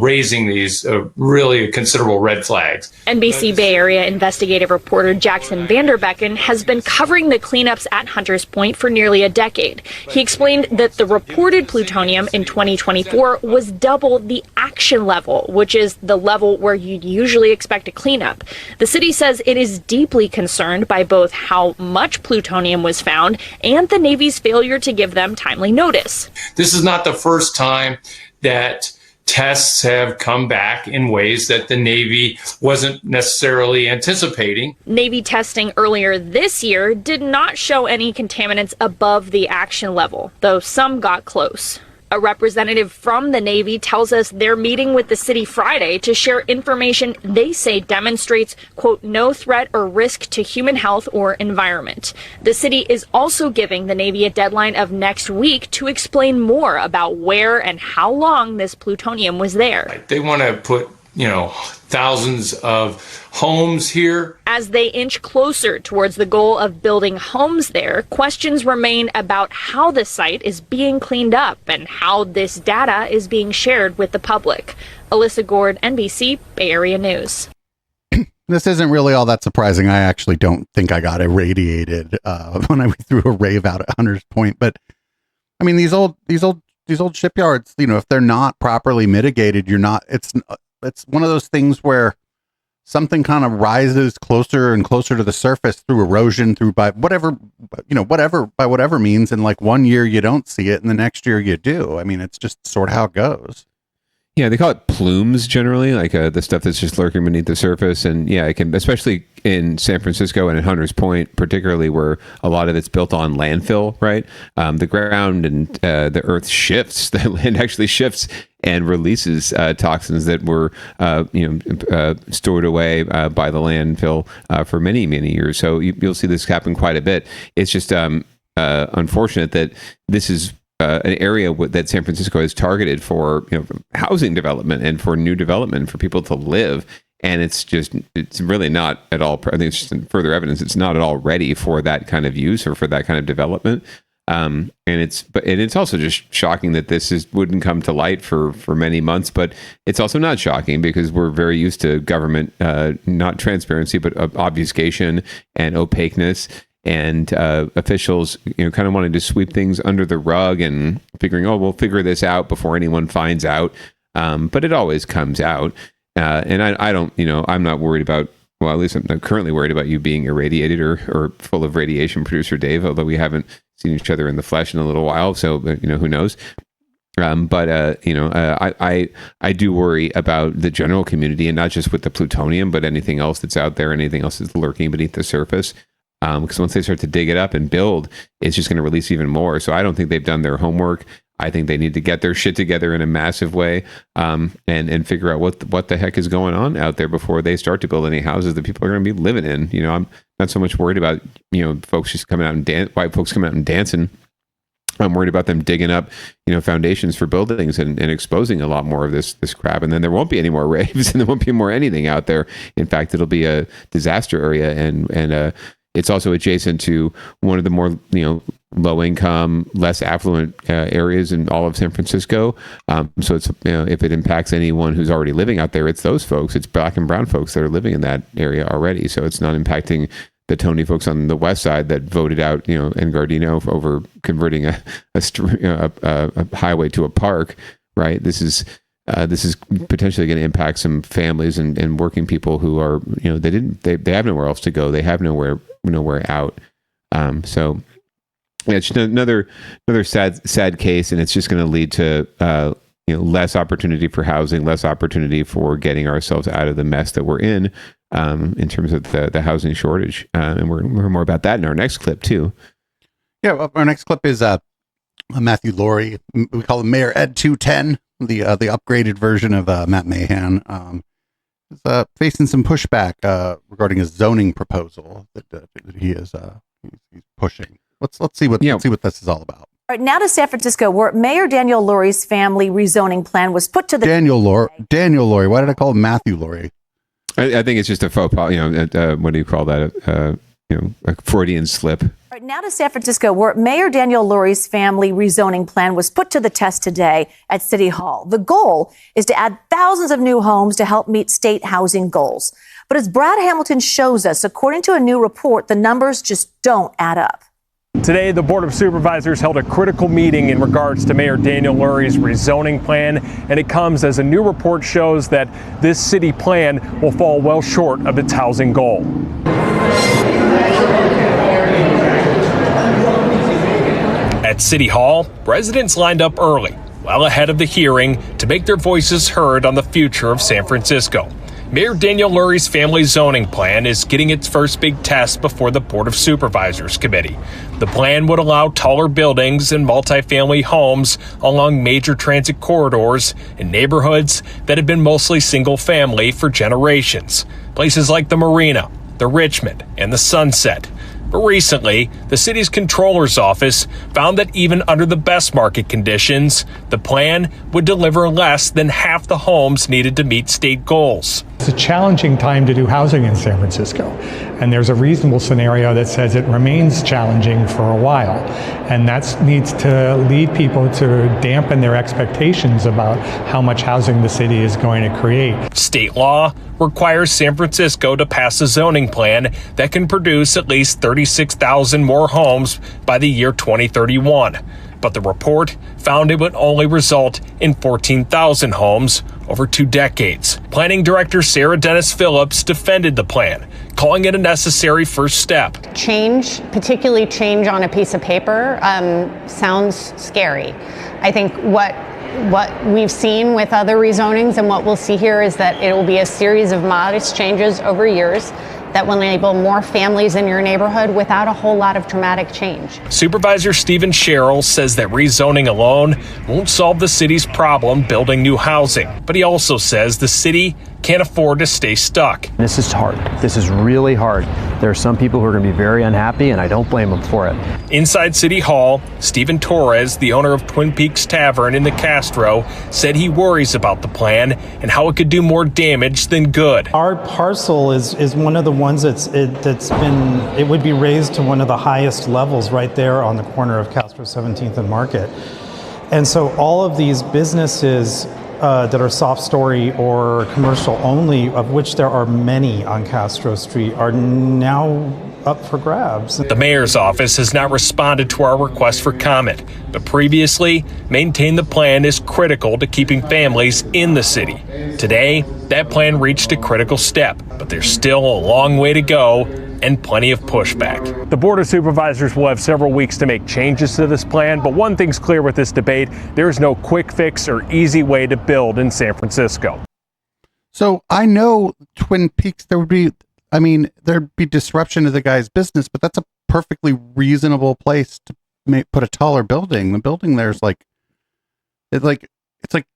raising these really considerable red flags. NBC Bay Area investigative reporter Jackson Vanderbecken has been covering the cleanups at Hunters Point for nearly a decade. He explained that the reported plutonium in 2024 was double the action level, which is the level where you'd usually expect a cleanup. The city says it is deeply concerned by both how much plutonium was found and the Navy's failure to give them timely notice. This is not the first time that tests have come back in ways that the Navy wasn't necessarily anticipating. Navy testing earlier this year did not show any contaminants above the action level, though some got close. A representative from the Navy tells us they're meeting with the city Friday to share information they say demonstrates, quote, no threat or risk to human health or environment. The city is also giving the Navy a deadline of next week to explain more about where and how long this plutonium was there. They want to put, thousands of homes here. As they inch closer towards the goal of building homes there, questions remain about how the site is being cleaned up and how this data is being shared with the public. Alyssa Gord, NBC, Bay Area News. This isn't really all that surprising. I actually don't think I got irradiated when I threw a rave out at Hunters Point. But I mean, these old shipyards, if they're not properly mitigated, it's one of those things where something kind of rises closer and closer to the surface through erosion, through by whatever means. And like one year you don't see it and the next year you do. I mean, it's just sort of how it goes. Yeah, they call it plumes generally, like the stuff that's just lurking beneath the surface. And yeah, it can, especially in San Francisco and in Hunters Point, particularly where a lot of it's built on landfill, right? The ground and the earth shifts, the land actually shifts and releases toxins that were, stored away by the landfill for many, many years. So you'll see this happen quite a bit. It's just unfortunate that this is an area that San Francisco is targeted for, housing development and for new development for people to live. And it's really not at all. I think it's just further evidence it's not at all ready for that kind of use or for that kind of development. And it's also just shocking that this wouldn't come to light for many months. But it's also not shocking because we're very used to government, not transparency, but obfuscation and opaqueness. And officials, kind of wanting to sweep things under the rug and figuring, we'll figure this out before anyone finds out. But it always comes out. And I don't, I'm not worried about, well, at least I'm not currently worried about you being irradiated or full of radiation, producer Dave, although we haven't seen each other in the flesh in a little while. So, who knows? I do worry about the general community, and not just with the plutonium, but anything else that's out there, anything else that's lurking beneath the surface. Because once they start to dig it up and build, it's just going to release even more. So I don't think they've done their homework. I think they need to get their shit together in a massive way, and figure out what the heck is going on out there before they start to build any houses that people are going to be living in. I'm not so much worried about folks just coming out and white folks coming out and dancing. I'm worried about them digging up foundations for buildings and exposing a lot more of this crap, and then there won't be any more raves and there won't be more anything out there. In fact, it'll be a disaster area, and it's also adjacent to one of the more, low income, less affluent areas in all of San Francisco. So it's, if it impacts anyone who's already living out there, it's those folks. It's black and brown folks that are living in that area already. So it's not impacting the Tony folks on the west side that voted out, Engardino over converting a highway to a park, right? This is potentially going to impact some families and working people who are, they have nowhere else to go. They have nowhere out. So yeah, it's just another sad case, and it's just going to lead to less opportunity for housing, less opportunity for getting ourselves out of the mess that we're in terms of the housing shortage. And we're going to learn more about that in our next clip too. Yeah, well, our next clip is Matthew Laurie. We call him Mayor Ed 210, the upgraded version of Matt Mahan. Is facing some pushback regarding a zoning proposal that he is he's pushing. Let's see what this is all about. All right, now to San Francisco, where Mayor Daniel Lurie's family rezoning plan was put to the Daniel Laurie. Why did I call him Matthew Laurie? I think it's just a faux pas. What do you call that? A Freudian slip. All right, now to San Francisco, where Mayor Daniel Lurie's family rezoning plan was put to the test today at City Hall. The goal is to add thousands of new homes to help meet state housing goals. But as Brad Hamilton shows us, according to a new report, the numbers just don't add up. Today, the Board of Supervisors held a critical meeting in regards to Mayor Daniel Lurie's rezoning plan, and it comes as a new report shows that this city plan will fall well short of its housing goal. At City Hall, residents lined up early, well ahead of the hearing, to make their voices heard on the future of San Francisco. Mayor Daniel Lurie's family zoning plan is getting its first big test before the Board of Supervisors committee. The plan would allow taller buildings and multifamily homes along major transit corridors in neighborhoods that have been mostly single family for generations. Places like the Marina, the Richmond, and the Sunset. But recently, the city's controller's office found that even under the best market conditions, the plan would deliver less than half the homes needed to meet state goals. It's a challenging time to do housing in San Francisco, and there's a reasonable scenario that says it remains challenging for a while, and that needs to lead people to dampen their expectations about how much housing the city is going to create. State law requires San Francisco to pass a zoning plan that can produce at least 36,000 more homes by the year 2031. But the report found it would only result in 14,000 homes over 2 decades. Planning Director Sarah Dennis Phillips defended the plan, calling it a necessary first step. Change, particularly change on a piece of paper, sounds scary. I think what we've seen with other rezonings and what we'll see here is that it will be a series of modest changes over years that will enable more families in your neighborhood without a whole lot of dramatic change. Supervisor Stephen Sherrill says that rezoning alone won't solve the city's problem building new housing, but he also says the city can't afford to stay stuck. This is hard. This is really hard. There are some people who are going to be very unhappy, and I don't blame them for it. Inside City Hall, Stephen Torres, the owner of Twin Peaks Tavern in the Castro, said he worries about the plan and how it could do more damage than good. Our parcel is one of the ones it would be raised to one of the highest levels right there on the corner of Castro 17th and Market. And so all of these businesses that are soft story or commercial only, of which there are many on Castro Street, are now up for grabs. The mayor's office has not responded to our request for comment, but previously maintained the plan is critical to keeping families in the city. Today, that plan reached a critical step, but there's still a long way to go and plenty of pushback. The Board of Supervisors will have several weeks to make changes to this plan, but one thing's clear with this debate: there is no quick fix or easy way to build in San Francisco. So I know Twin Peaks, there'd be disruption to the guy's business, but that's a perfectly reasonable place to put a taller building. The building there's it's like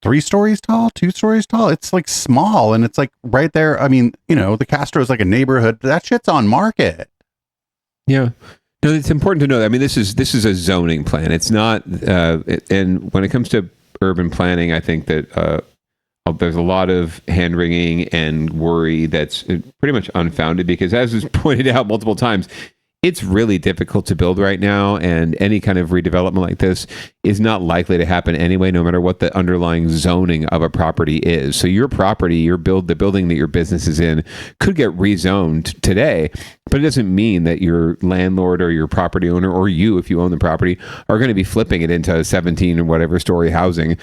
3 stories tall, 2 stories tall. It's like small, and it's like right there. I mean, the Castro is like a neighborhood. That shit's on Market. Yeah. No, it's important to know that. I mean, this is a zoning plan. It's not, and when it comes to urban planning, I think that there's a lot of hand-wringing and worry that's pretty much unfounded, because as was pointed out multiple times, it's really difficult to build right now, and any kind of redevelopment like this is not likely to happen anyway, no matter what the underlying zoning of a property is. So your property, the building that your business is in, could get rezoned today, but it doesn't mean that your landlord or your property owner, or you, if you own the property, are going to be flipping it into 17 or whatever story housing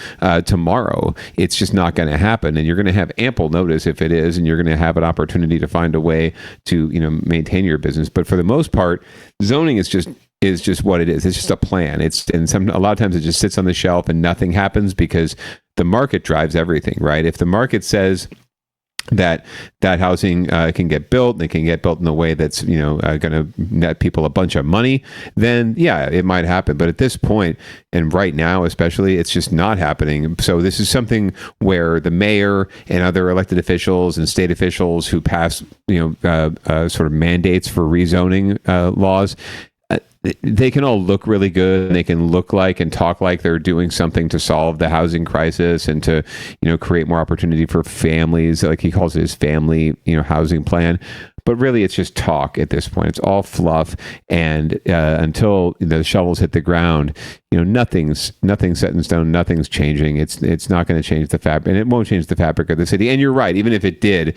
tomorrow. It's just not going to happen, and you're going to have ample notice if it is, and you're going to have an opportunity to find a way to maintain your business. But for the most part, zoning is just what it is. It's just a plan. A lot of times it just sits on the shelf and nothing happens because the market drives everything, right? If the market says that housing can get built, and it can get built in a way that's going to net people a bunch of money, then yeah, it might happen. But at this point, and right now especially, it's just not happening. So this is something where the mayor and other elected officials and state officials who pass sort of mandates for rezoning laws, they can all look really good, and they can look like and talk like they're doing something to solve the housing crisis and to, create more opportunity for families, like he calls it his family, housing plan. But really, it's just talk at this point. It's all fluff, and until the shovels hit the ground, nothing's set in stone. Nothing's changing. It's not going to change the fabric, and it won't change the fabric of the city. And you're right. Even if it did,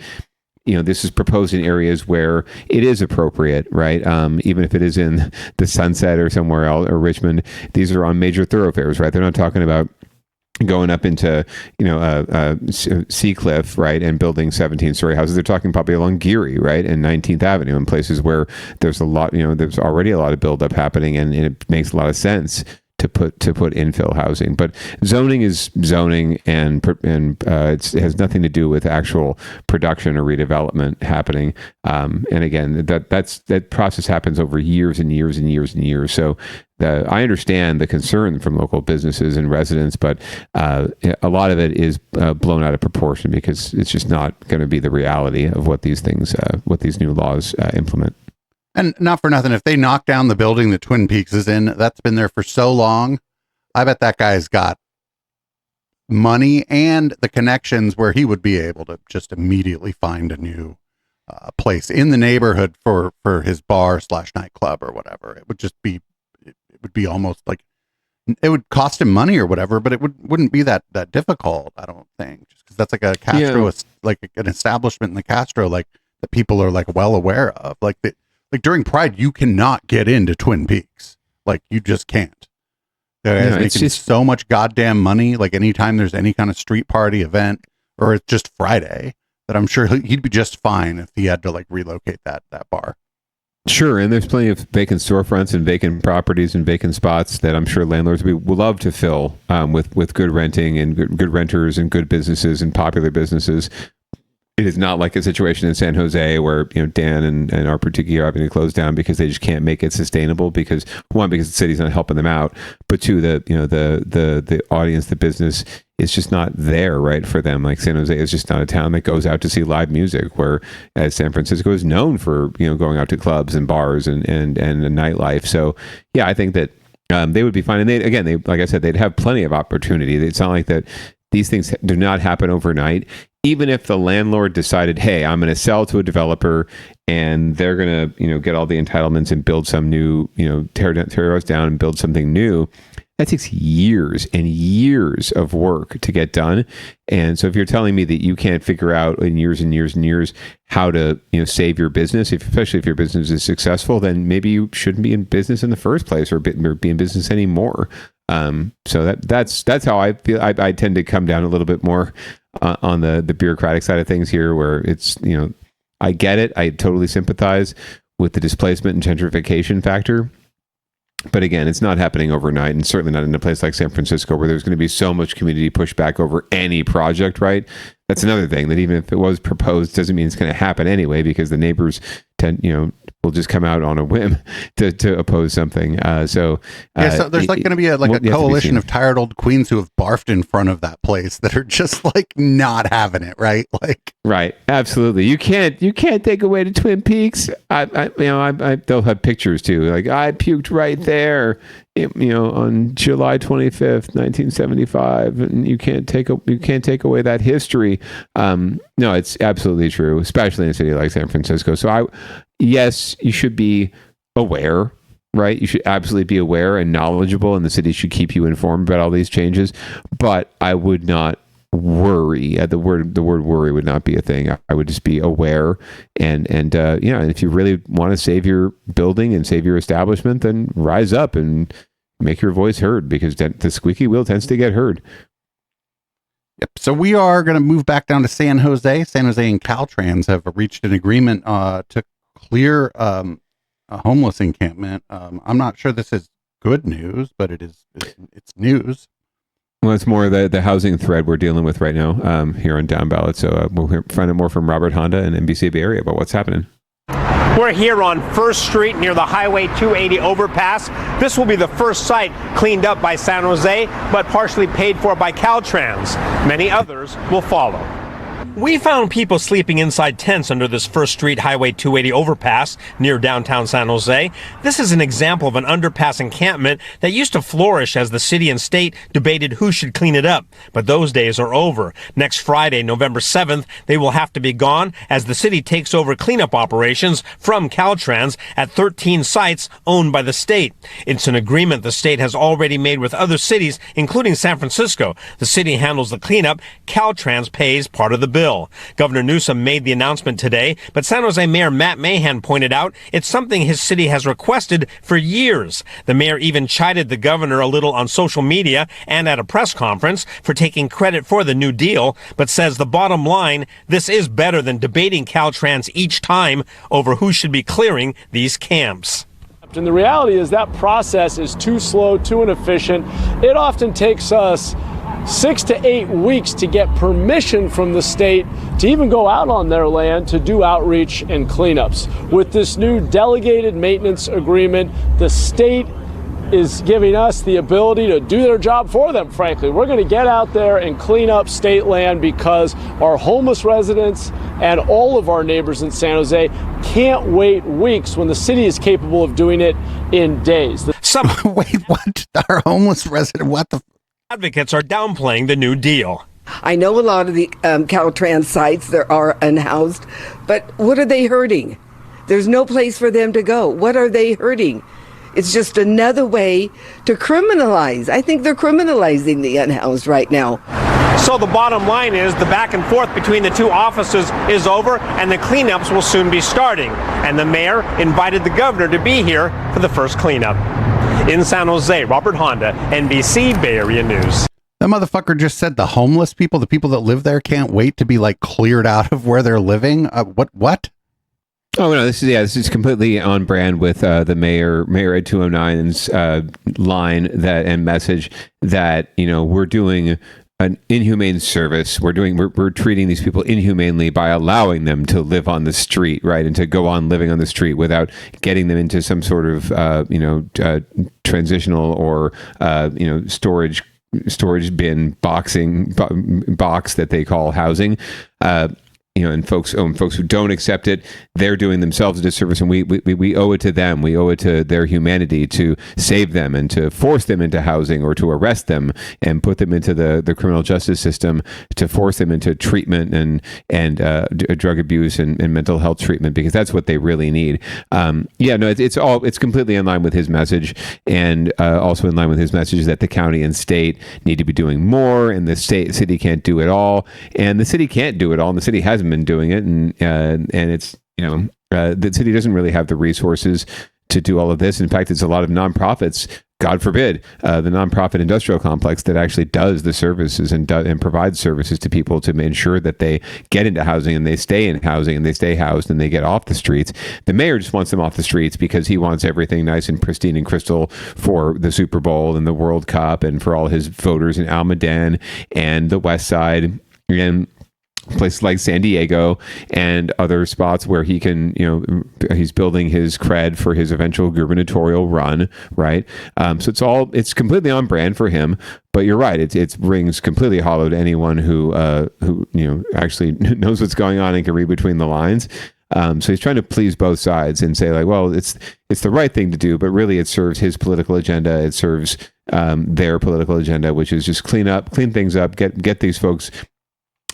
this is proposed in areas where it is appropriate, right? Even if it is in the Sunset or somewhere else, or Richmond, these are on major thoroughfares, right? They're not talking about going up into, Seacliff, right, and building 17-story houses. They're talking probably along Geary, right, and 19th Avenue, in places where there's a lot, there's already a lot of buildup happening, and it makes a lot of sense to put infill housing. But zoning is zoning, and it has nothing to do with actual production or redevelopment happening. And again, that process happens over years and years and years and years. So I understand the concern from local businesses and residents, but a lot of it is blown out of proportion, because it's just not going to be the reality of what these things, what these new laws implement. And not for nothing, if they knock down the building that Twin Peaks is in, that's been there for so long, I bet that guy's got money and the connections where he would be able to just immediately find a new place in the neighborhood for his bar/nightclub or whatever. It would be almost like, it would cost him money or whatever, but it wouldn't be that difficult, I don't think, just because that's like a Castro, like an establishment in the Castro, like that people are like well aware of, like during Pride, you cannot get into Twin Peaks. Like, you just can't. They're making so much goddamn money. Like anytime there's any kind of street party event, or it's just Friday, that I'm sure he'd be just fine if he had to like relocate that bar. Sure, and there's plenty of vacant storefronts and vacant properties and vacant spots that I'm sure landlords would love to fill with good renting and good renters and good businesses and popular businesses. It is not like a situation in San Jose where Dan and our particular are having to close down because they just can't make it sustainable. Because one, because the city's not helping them out, but two, the audience, the business is just not there, right, for them. Like San Jose is just not a town that goes out to see live music, whereas San Francisco is known for going out to clubs and bars and nightlife. So yeah, I think that they would be fine. And they like I said, they'd have plenty of opportunity. It's not like that. These things do not happen overnight. Even if the landlord decided, hey, I'm going to sell to a developer and they're going to, get all the entitlements and build some new, tear us down and build something new, that takes years and years of work to get done. And so if you're telling me that you can't figure out in years and years and years how to, save your business, especially if your business is successful, then maybe you shouldn't be in business in the first place or be in business anymore. So that's how I feel. I tend to come down a little bit more on the bureaucratic side of things here, where it's, I get it. I totally sympathize with the displacement and gentrification factor. But again, it's not happening overnight, and certainly not in a place like San Francisco where there's going to be so much community pushback over any project, right? That's another thing, that even if it was proposed, doesn't mean it's going to happen anyway, because the neighbors will just come out on a whim to oppose something. So there's going to be a coalition of tired old queens who have barfed in front of that place that are just like not having it, right? Like, right, absolutely. You can't take away the Twin Peaks. They'll have pictures too. Like, I puked right there, on July 25th, 1975, and you can't take away that history. No, it's absolutely true, especially in a city like San Francisco. So yes, you should be aware, right? You should absolutely be aware and knowledgeable, and the city should keep you informed about all these changes. But I would not worry. The word worry would not be a thing. I would just be aware, and if you really want to save your building and save your establishment, then rise up and make your voice heard, because the squeaky wheel tends to get heard. Yep. So we are going to move back down to San Jose. San Jose and Caltrans have reached an agreement to clear a homeless encampment. I'm not sure this is good news, but it's news. Well, it's more the housing thread we're dealing with right now here on Downballot. So we'll find out more from Robert Honda and NBC Bay Area about what's happening. We're here on 1st Street near the Highway 280 overpass. This will be the first site cleaned up by San Jose, but partially paid for by Caltrans. Many others will follow. We found people sleeping inside tents under this 1st Street Highway 280 overpass near downtown San Jose. This is an example of an underpass encampment that used to flourish as the city and state debated who should clean it up. But those days are over. Next Friday, November 7th, they will have to be gone as the city takes over cleanup operations from Caltrans at 13 sites owned by the state. It's an agreement the state has already made with other cities, including San Francisco. The city handles the cleanup. Caltrans pays part of the bill. Governor Newsom made the announcement today, but San Jose Mayor Matt Mahan pointed out it's something his city has requested for years. The mayor even chided the governor a little on social media and at a press conference for taking credit for the New Deal, but says the bottom line, this is better than debating Caltrans each time over who should be clearing these camps. And the reality is that process is too slow, too inefficient. It often takes us 6 to 8 weeks to get permission from the state to even go out on their land to do outreach and cleanups. With this new delegated maintenance agreement, the state is giving us the ability to do their job for them, frankly. We're going to get out there and clean up state land because our homeless residents and all of our neighbors in San Jose can't wait weeks when the city is capable of doing it in days. Wait, what? Our homeless resident? What the? Advocates are downplaying the New Deal. I know a lot of the Caltrans sites there are unhoused, but what are they hurting? There's no place for them to go. What are they hurting? It's just another way to criminalize. I think they're criminalizing the unhoused right now. So the bottom line is the back and forth between the two offices is over, and the cleanups will soon be starting. And the mayor invited the governor to be here for the first cleanup. In San Jose, Robert Honda, NBC Bay Area News. That motherfucker just said the homeless people, the people that live there, can't wait to be like cleared out of where they're living. What? Oh no, this is completely on brand with the Mayor Ed 209's line and message that, you know, we're doing an inhumane service. We're treating these people inhumanely by allowing them to live on the street, right, and to go on living on the street without getting them into some sort of transitional or storage bin box that they call housing. And folks who don't accept it, they're doing themselves a disservice, and we owe it to them. We owe it to their humanity to save them and to force them into housing, or to arrest them and put them into the criminal justice system, to force them into treatment and drug abuse and mental health treatment, because that's what they really need. It's completely in line with his message, and also in line with his message that the county and state need to be doing more, and the city can't do it all, and the city can't do it all, and the city hasn't been doing it, and it's, the city doesn't really have the resources to do all of this. In fact, it's a lot of nonprofits, God forbid, the nonprofit industrial complex that actually does the services and provides services to people to ensure that they get into housing and they stay in housing and they stay housed and they get off the streets. The mayor just wants them off the streets because he wants everything nice and pristine and crystal for the Super Bowl and the World Cup and for all his voters in Almaden and the West Side and places like San Diego and other spots where he can, he's building his cred for his eventual gubernatorial run, right? So it's completely on brand for him. But you're right; it rings completely hollow to anyone who actually knows what's going on and can read between the lines. So he's trying to please both sides and say, like, well, it's the right thing to do, but really it serves his political agenda. It serves their political agenda, which is just clean things up, get these folks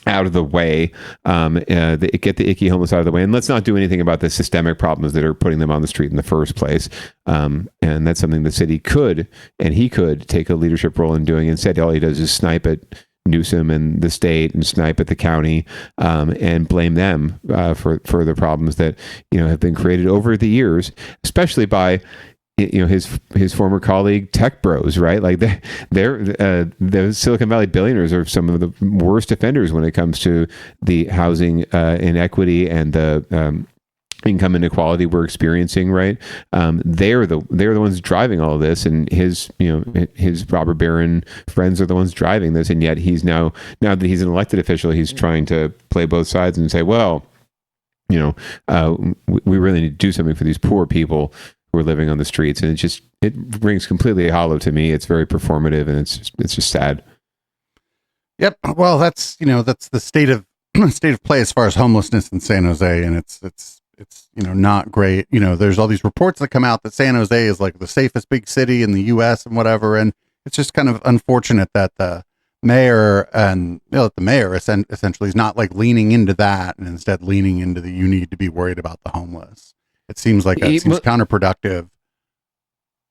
out of the way, get the icky homeless out of the way, and let's not do anything about the systemic problems that are putting them on the street in the first place. And that's something the city could, and he could take a leadership role in doing. Instead, all he does is snipe at Newsom and the state and snipe at the county, and blame them for the problems that have been created over the years, especially by his former colleague Tech Bros, right? Like the Silicon Valley billionaires are some of the worst offenders when it comes to the housing inequity and the income inequality we're experiencing, right? They're the ones driving all of this, and his robber baron friends are the ones driving this, and yet he's now that he's an elected official, he's trying to play both sides and say, well, we really need to do something for these poor people who are living on the streets, and it rings completely hollow to me. It's very performative, and it's just sad. Yep. Well, that's the state of play as far as homelessness in San Jose, and it's not great. There's all these reports that come out that San Jose is like the safest big city in the U.S. and whatever, and it's just kind of unfortunate that the mayor essentially is not like leaning into that, and instead leaning into you need to be worried about the homeless. It seems like it seems counterproductive.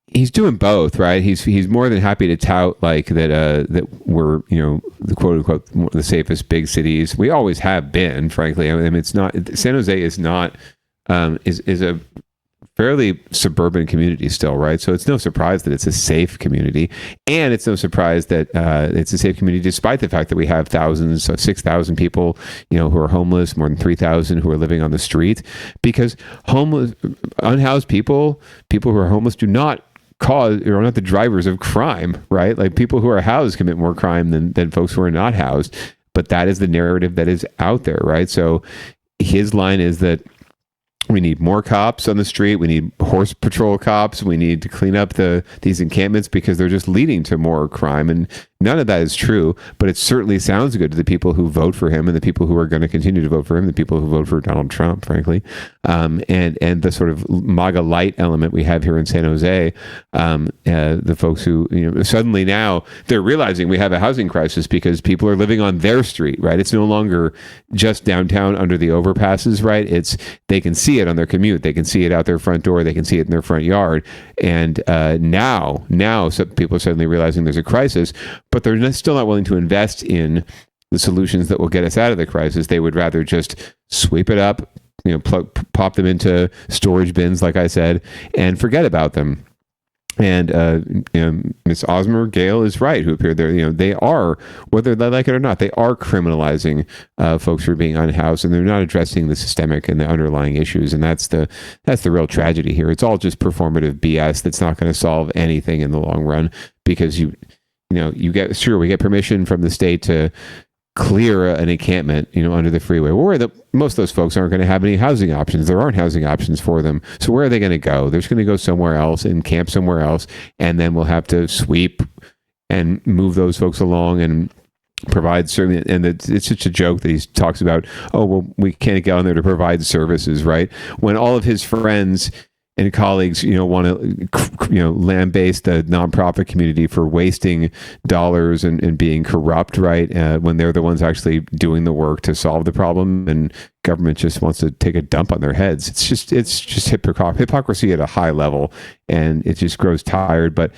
He's doing both, right? He's more than happy to tout like that we're the quote unquote the safest big cities. We always have been, frankly. I mean, it's not San Jose is not is a fairly suburban community still, right? So it's no surprise that it's a safe community, and it's no surprise that it's a safe community despite the fact that we have 6,000 people, who are homeless, more than 3,000 who are living on the street, because unhoused people who are homeless do not are not the drivers of crime, right? Like people who are housed commit more crime than folks who are not housed, but that is the narrative that is out there, right? So his line is that we need more cops on the street. We need horse patrol cops. We need to clean up these encampments because they're just leading to more crime. And none of that is true, but it certainly sounds good to the people who vote for him and the people who are going to continue to vote for him, the people who vote for Donald Trump, frankly. And the sort of MAGA light element we have here in San Jose, the folks who, suddenly now they're realizing we have a housing crisis because people are living on their street, right? It's no longer just downtown under the overpasses, right? They can see it on their commute. They can see it out their front door. They can see it in their front yard. And now some people are suddenly realizing there's a crisis, but they're still not willing to invest in the solutions that will get us out of the crisis. They would rather just sweep it up, pop them into storage bins, like I said, and forget about them. And Ms. Osmer Gale is right, who appeared there. They are, whether they like it or not, they are criminalizing folks for being unhoused, and they're not addressing the systemic and the underlying issues. And that's the real tragedy here. It's all just performative BS that's not going to solve anything in the long run, because we get permission from the state to clear an encampment, under the freeway, where most of those folks aren't going to have any housing options. There aren't housing options for them. So where are they going to go? They're just going to go somewhere else and camp somewhere else. And then we'll have to sweep and move those folks along and provide service. And it's such a joke that he talks about, oh, well, we can't get on there to provide services, right? When all of his friends and colleagues, want to, lambaste the nonprofit community for wasting dollars and being corrupt, right? When they're the ones actually doing the work to solve the problem, and government just wants to take a dump on their heads. It's just hypocrisy at a high level, and it just grows tired. But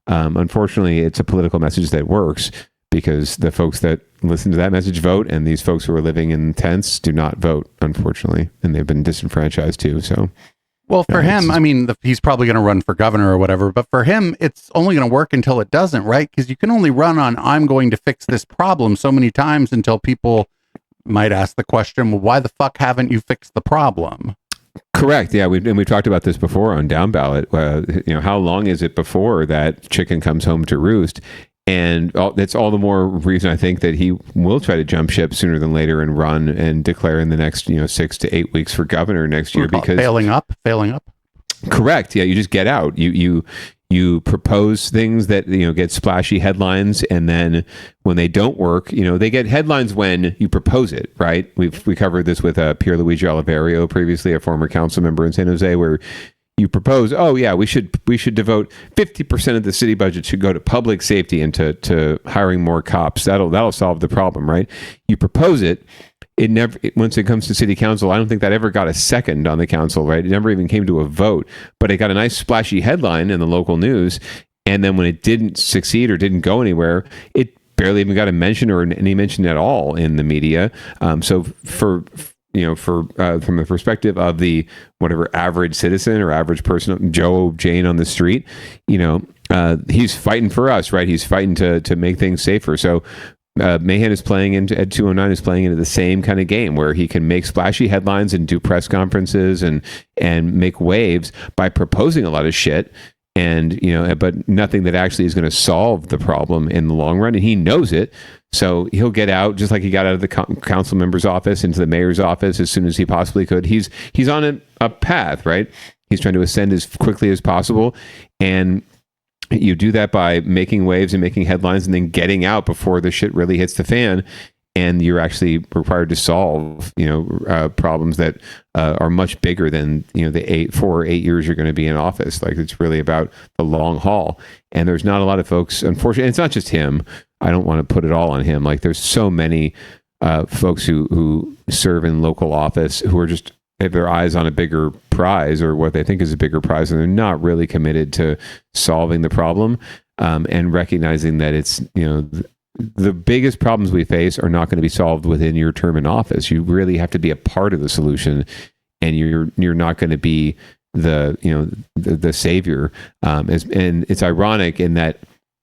unfortunately, it's a political message that works, because the folks that listen to that message vote, and these folks who are living in tents do not vote, unfortunately, and they've been disenfranchised too. So. Well, for him, I mean, he's probably going to run for governor or whatever, but for him, it's only going to work until it doesn't, right? Because you can only run on, I'm going to fix this problem so many times until people might ask the question, well, why the fuck haven't you fixed the problem? Correct. Yeah, we've talked about this before on Downballot. How long is it before that chicken comes home to roost? And that's all the more reason I think that he will try to jump ship sooner than later and run and declare in the next 6 to 8 weeks for governor next year, because failing up. Correct. Yeah, you just get out. You propose things that get splashy headlines, and then when they don't work, they get headlines when you propose it, right? We covered this with Pierluigi Oliverio previously, a former council member in San Jose, where you propose, oh yeah, we should devote 50% of the city budget should go to public safety and to hiring more cops. That'll solve the problem, right? You propose it. It never, once it comes to city council, I don't think that ever got a second on the council, right? It never even came to a vote, but it got a nice splashy headline in the local news. And then when it didn't succeed or didn't go anywhere, it barely even got a mention or any mention at all in the media. So from the perspective of the whatever average citizen or average person, Joe, Jane on the street, he's fighting for us, right? He's fighting to make things safer. So Mahan is playing into Ed 209 is playing into the same kind of game where he can make splashy headlines and do press conferences and make waves by proposing a lot of shit. And, but nothing that actually is going to solve the problem in the long run. And he knows it. So he'll get out, just like he got out of the council member's office into the mayor's office as soon as he possibly could. He's on a path, right? He's trying to ascend as quickly as possible. And you do that by making waves and making headlines and then getting out before the shit really hits the fan. And you're actually required to solve, problems that are much bigger than, the 4 or 8 years you're going to be in office. Like, it's really about the long haul. And there's not a lot of folks, unfortunately, it's not just him. I don't want to put it all on him. Like, there's so many folks who serve in local office who are just have their eyes on a bigger prize, or what they think is a bigger prize, and they're not really committed to solving the problem and recognizing that it's, the biggest problems we face are not going to be solved within your term in office. You really have to be a part of the solution, and you're not going to be the savior. And it's ironic in that,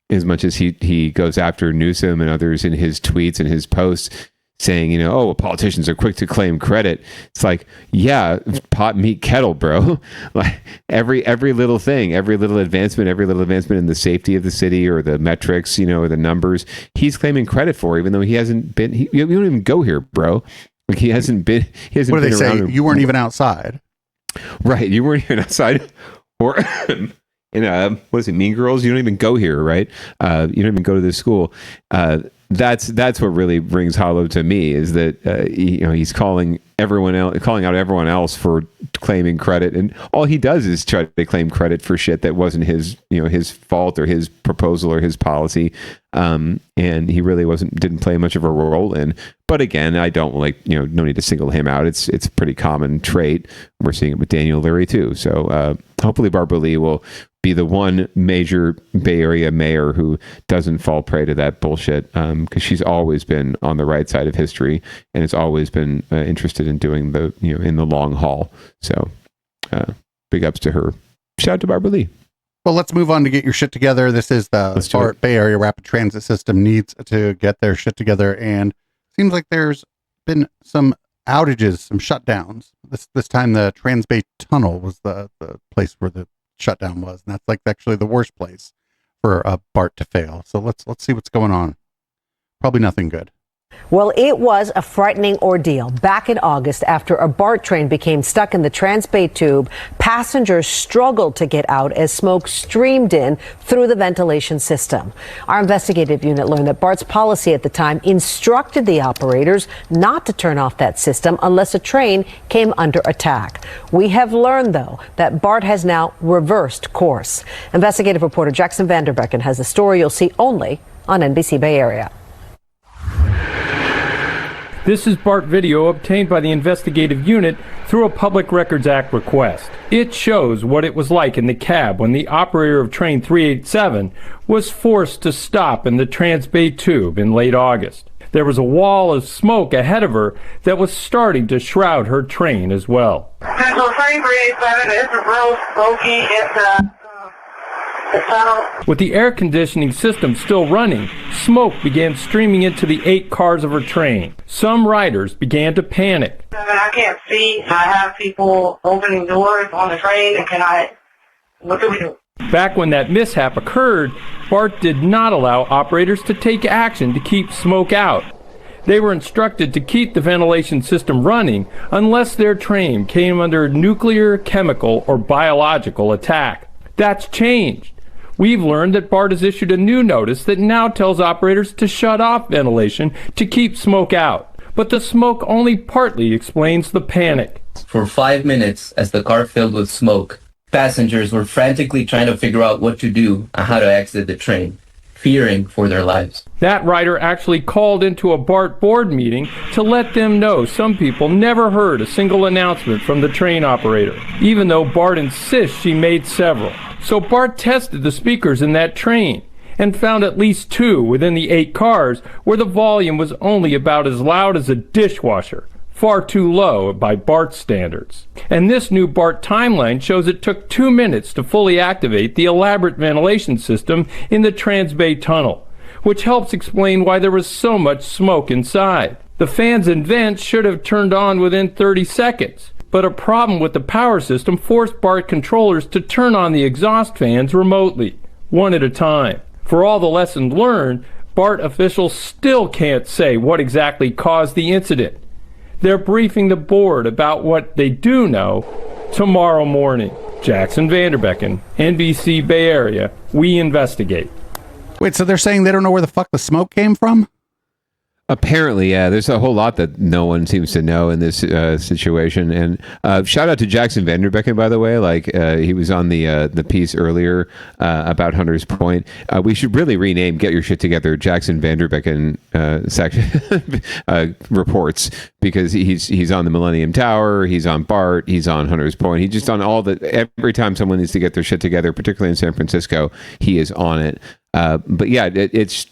as much as he goes after Newsom and others in his tweets and his posts, saying, politicians are quick to claim credit. It's like, yeah, pot, meat, kettle, bro. Like every little thing, every little advancement in the safety of the city or the metrics, or the numbers, he's claiming credit for, even though he hasn't been. You don't even go here, bro. Like he hasn't been. He hasn't. What do been they around say? You weren't even outside. Right, you weren't even outside, or. What is it, Mean Girls? You don't even go here, right? You don't even go to this school. That's what really rings hollow to me, is that he's calling out everyone else for claiming credit, and all he does is try to claim credit for shit that wasn't his fault or his proposal or his policy, and he really didn't play much of a role in. But again, I don't no need to single him out. It's a pretty common trait. We're seeing it with Daniel Leary too. So hopefully Barbara Lee will be the one major Bay Area mayor who doesn't fall prey to that bullshit, because she's always been on the right side of history and has always been interested in doing the, in the long haul. So big ups to her. Shout out to Barbara Lee. Well, let's move on to get your shit together. This is the BART Bay Area Rapid Transit System needs to get their shit together, and seems like there's been some outages, some shutdowns. This time the Transbay Tunnel was the place where the shutdown was, and that's like actually the worst place for a BART to fail. So let's see what's going on. Probably nothing good. Well, it was a frightening ordeal back in August after a BART train became stuck in the Transbay tube. Passengers struggled to get out as smoke streamed in through the ventilation system. Our investigative unit learned that BART's policy at the time instructed the operators not to turn off that system unless a train came under attack. We have learned, though, that BART has now reversed course. Investigative reporter Jackson Vanderbecken has a story you'll see only on NBC Bay Area. This is BART video obtained by the investigative unit through a Public Records Act request. It shows what it was like in the cab when the operator of train 387 was forced to stop in the Transbay tube in late August. There was a wall of smoke ahead of her that was starting to shroud her train as well. Central train 387 is real smoky. It's With the air conditioning system still running, smoke began streaming into the 8 cars of her train. Some riders began to panic. I can't see. I have people opening doors on the train, and what do we do? Back when that mishap occurred, BART did not allow operators to take action to keep smoke out. They were instructed to keep the ventilation system running unless their train came under nuclear, chemical, or biological attack. That's changed. We've learned that BART has issued a new notice that now tells operators to shut off ventilation to keep smoke out. But the smoke only partly explains the panic. For 5 minutes, as the car filled with smoke, passengers were frantically trying to figure out what to do and how to exit the train, fearing for their lives. That rider actually called into a BART board meeting to let them know some people never heard a single announcement from the train operator, even though BART insists she made several. So BART tested the speakers in that train and found at least 2 within the 8 cars where the volume was only about as loud as a dishwasher, far too low by BART standards. And this new BART timeline shows it took 2 minutes to fully activate the elaborate ventilation system in the Transbay Tunnel, which helps explain why there was so much smoke inside. The fans and vents should have turned on within 30 seconds. But a problem with the power system forced BART controllers to turn on the exhaust fans remotely, one at a time. For all the lessons learned, BART officials still can't say what exactly caused the incident. They're briefing the board about what they do know tomorrow morning. Jackson Vanderbecken, NBC Bay Area, we investigate. Wait, so they're saying they don't know where the fuck the smoke came from? Apparently, yeah. There's a whole lot that no one seems to know in this situation. And shout out to Jackson Vanderbecken, by the way. He was on the piece earlier about Hunters Point. We should really rename "Get Your Shit Together" Jackson Vanderbecken section reports, because he's on the Millennium Tower, he's on BART, he's on Hunters Point. He's just on all the. Every time someone needs to get their shit together, particularly in San Francisco, he is on it. But yeah, it's.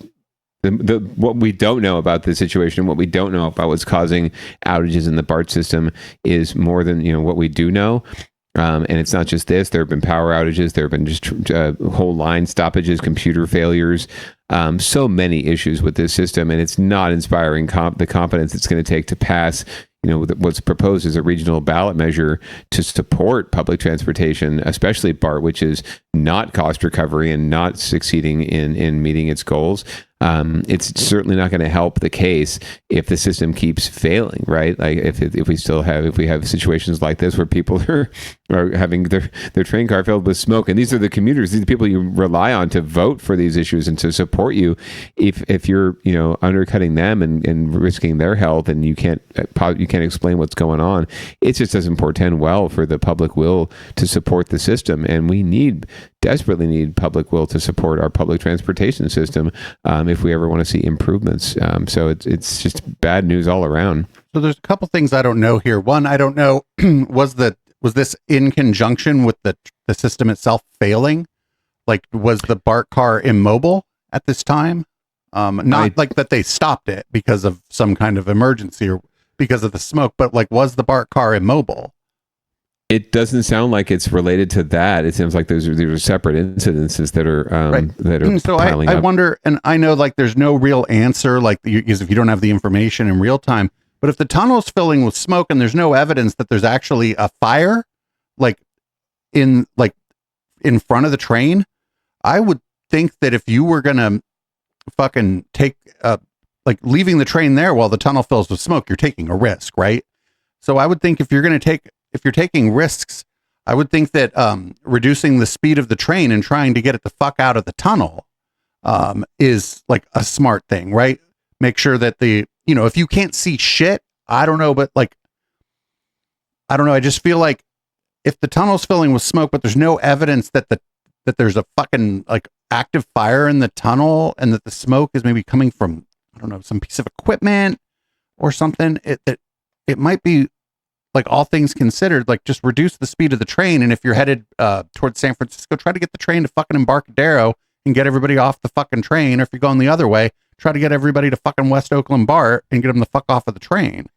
What we don't know about the situation, what we don't know about what's causing outages in the BART system is more than what we do know. And it's not just this. There have been power outages. There have been just whole line stoppages, computer failures, so many issues with this system. And it's not inspiring the confidence it's going to take to pass what's proposed as a regional ballot measure to support public transportation, especially BART, which is not cost recovery and not succeeding in meeting its goals. It's certainly not going to help the case if the system keeps failing, right? Like if we have situations like this where people are having their train car filled with smoke, and these are the commuters, these are the people you rely on to vote for these issues and to support you. If you're undercutting them and risking their health, and you can't explain what's going on, it just doesn't portend well for the public will to support the system. And we desperately need public will to support our public transportation system if we ever want to see improvements. So it's just bad news all around. So there's a couple things I don't know here. One, I don't know, was this in conjunction with the system itself failing? Like, was the BART car immobile at this time? Not like that they stopped it because of some kind of emergency or because of the smoke, but like, was the BART car immobile? It doesn't sound like it's related to that. It seems like these are separate incidences that are So piling I up. wonder, and I know like there's no real answer, like because if you don't have the information in real time, but if the tunnel's filling with smoke and there's no evidence that there's actually a fire, like in front of the train, I would think that if you were gonna fucking take like leaving the train there while the tunnel fills with smoke, you're taking a risk, right? So I would think if you're taking risks, I would think that reducing the speed of the train and trying to get it the fuck out of the tunnel is like a smart thing, right? Make sure that if you can't see shit, I don't know, but like, I don't know. I just feel like if the tunnel's filling with smoke, but there's no evidence that there's a fucking like active fire in the tunnel and that the smoke is maybe coming from, I don't know, some piece of equipment or something, it might be, like, all things considered, like, just reduce the speed of the train. And if you're headed towards San Francisco, try to get the train to fucking Embarcadero and get everybody off the fucking train. Or if you're going the other way, try to get everybody to fucking West Oakland BART and get them the fuck off of the train.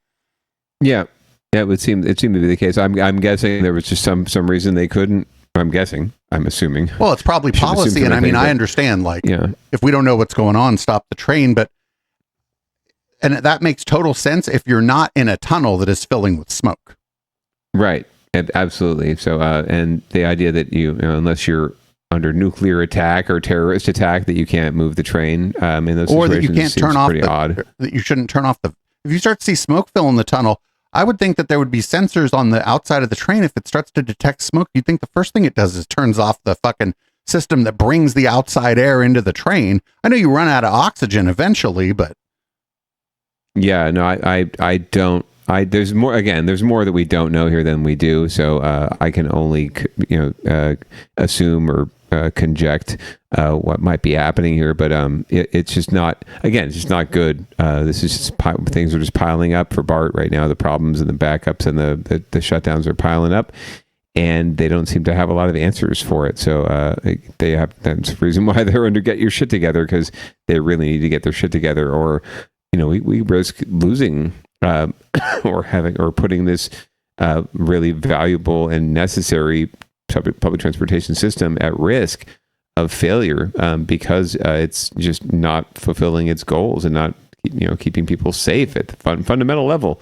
Yeah, it would seem to be the case. I'm guessing there was just some reason they couldn't. I'm assuming. Well, it's probably policy, and I mean, I understand. Like, if we don't know what's going on, stop the train. And that makes total sense if you're not in a tunnel that is filling with smoke. Right. Absolutely. So, and the idea that unless you're under nuclear attack or terrorist attack, that you can't move the train in those situations, or that you can't turn off odd. That you shouldn't turn off if you start to see smoke fill in the tunnel, I would think that there would be sensors on the outside of the train. If it starts to detect smoke, you'd think the first thing it does is turns off the fucking system that brings the outside air into the train. I know you run out of oxygen eventually, but yeah, no, I don't. There's more that we don't know here than we do. So I can only assume or conject what might be happening here. But it's just not. Again, it's just not good. This is just things are just piling up for BART right now. The problems and the backups and the shutdowns are piling up, and they don't seem to have a lot of answers for it. So they have. That's the reason why they're under get your shit together, because they really need to get their shit together, or we risk losing or putting this really valuable and necessary public transportation system at risk of failure because it's just not fulfilling its goals and not keeping people safe at the fundamental level.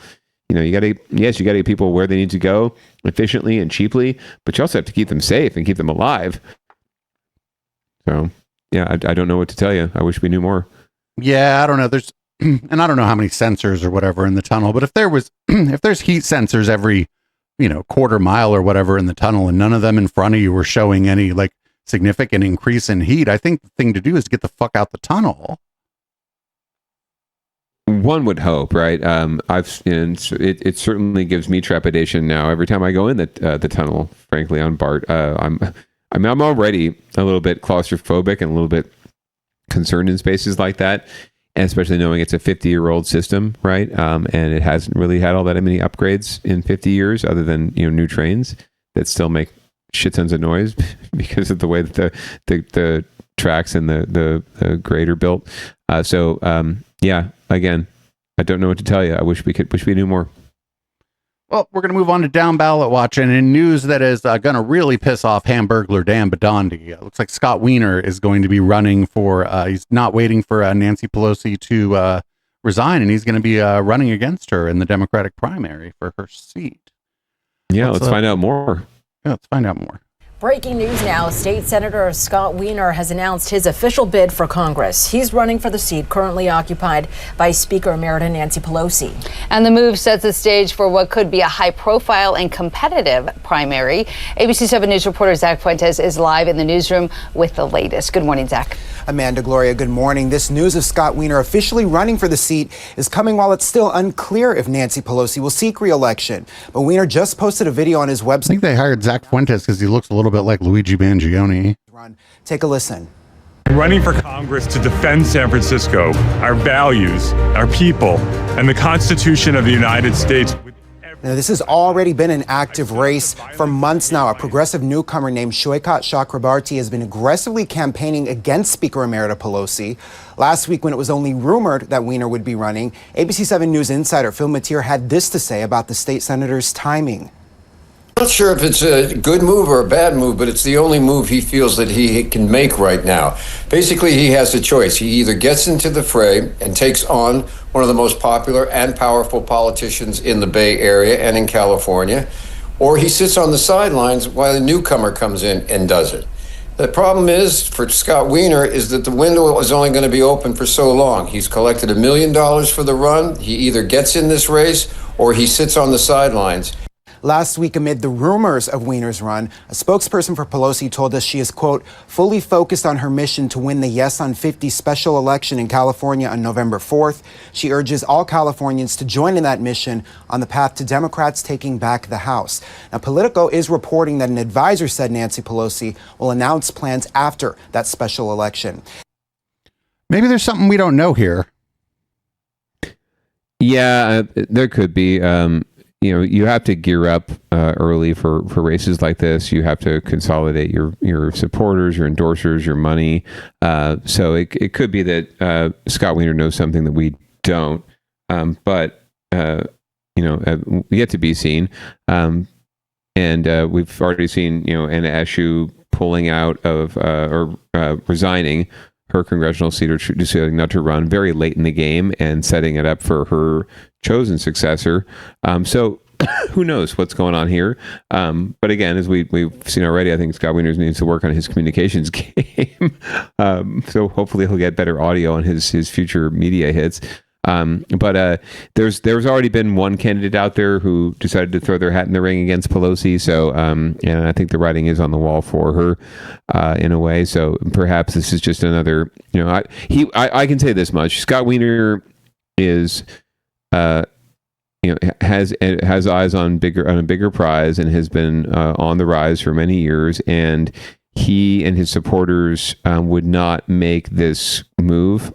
You got to get people where they need to go efficiently and cheaply, but you also have to keep them safe and keep them alive. So yeah, I don't know what to tell you. I wish we knew more. Yeah, I don't know. And I don't know how many sensors or whatever in the tunnel, but if there's heat sensors every, quarter mile or whatever in the tunnel, and none of them in front of you were showing any like significant increase in heat, I think the thing to do is get the fuck out the tunnel. One would hope, right? It certainly gives me trepidation now every time I go in the tunnel. Frankly, on BART, I'm already a little bit claustrophobic and a little bit concerned in spaces like that. And especially knowing it's a 50-year-old system, right? And it hasn't really had all that many upgrades in 50 years, other than new trains that still make shit tons of noise because of the way that the tracks and the grade are built. Yeah. Again, I don't know what to tell you. I wish we knew more. Well, we're going to move on to down ballot watch, and in news that is going to really piss off Hamburglar Dan Bidandi. It looks like Scott Wiener is going to be running for, he's not waiting for Nancy Pelosi to resign, and he's going to be running against her in the Democratic primary for her seat. Yeah, let's find out more. Yeah, let's find out more. Breaking news now. State Senator Scott Wiener has announced his official bid for Congress. He's running for the seat currently occupied by Speaker Emerita Nancy Pelosi. And the move sets the stage for what could be a high-profile and competitive primary. ABC 7 News reporter Zach Fuentes is live in the newsroom with the latest. Good morning, Zach. Amanda, Gloria, good morning. This news of Scott Wiener officially running for the seat is coming while it's still unclear if Nancy Pelosi will seek re-election. But Wiener just posted a video on his website. I think they hired Zach Fuentes because he looks a little bit like Luigi Mangione. Take a listen. Running for Congress to defend San Francisco, our values, our people, and the Constitution of the United States with Now, this has already been an active race for months now. A progressive newcomer named Shoykat Chakrabarti has been aggressively campaigning against Speaker Emerita Pelosi. Last week, when it was only rumored that Wiener would be running, ABC 7 News insider Phil Matier had this to say about the state senator's timing. I'm not sure if it's a good move or a bad move, but it's the only move he feels that he can make right now. Basically, he has a choice. He either gets into the fray and takes on one of the most popular and powerful politicians in the Bay Area and in California, or he sits on the sidelines while a newcomer comes in and does it. The problem is, for Scott Wiener, is that the window is only going to be open for so long. He's collected $1 million for the run. He either gets in this race or he sits on the sidelines. Last week, amid the rumors of Wiener's run, a spokesperson for Pelosi told us she is, quote, fully focused on her mission to win the Yes on 50 special election in California on November 4th. She urges all Californians to join in that mission on the path to Democrats taking back the House. Now, Politico is reporting that an advisor said Nancy Pelosi will announce plans after that special election. Maybe there's something we don't know here. Yeah, there could be. You have to gear up early for races like this. You have to consolidate your supporters, your endorsers, your money. So it could be that Scott Wiener knows something that we don't. But yet to be seen. And we've already seen Anna Eshoo pulling out of or resigning her congressional seat, or deciding not to run very late in the game and setting it up for her chosen successor. So who knows what's going on here? But again, as we've seen already, I think Scott Wiener needs to work on his communications game. So hopefully he'll get better audio on his future media hits. But there's already been one candidate out there who decided to throw their hat in the ring against Pelosi. So and I think the writing is on the wall for her in a way. So perhaps this is just another. I can say this much: Scott Wiener is has eyes on a bigger prize and has been on the rise for many years. And he and his supporters would not make this move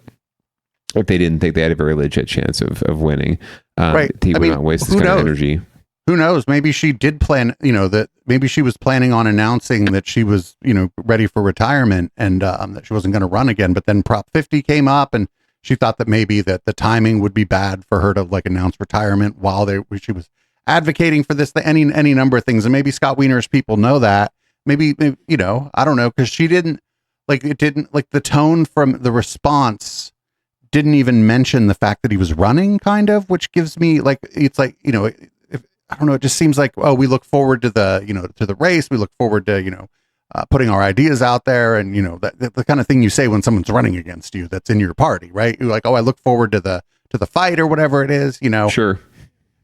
if they didn't think they had a very legit chance of winning. Right. He would not waste this kind of energy. Who knows? Maybe she did plan, that maybe she was planning on announcing that she was, ready for retirement and that she wasn't going to run again. But then Prop 50 came up and she thought that maybe that the timing would be bad for her to announce retirement while she was advocating for this, any number of things. And maybe Scott Wiener's people know that. Maybe I don't know, because she didn't, the tone from the response didn't even mention the fact that he was running, kind of, which gives me I don't know, it just seems like, oh, we look forward to the race. We look forward to, putting our ideas out there. And, the kind of thing you say when someone's running against you, that's in your party, right? You're like, oh, I look forward to the fight or whatever it is, Sure.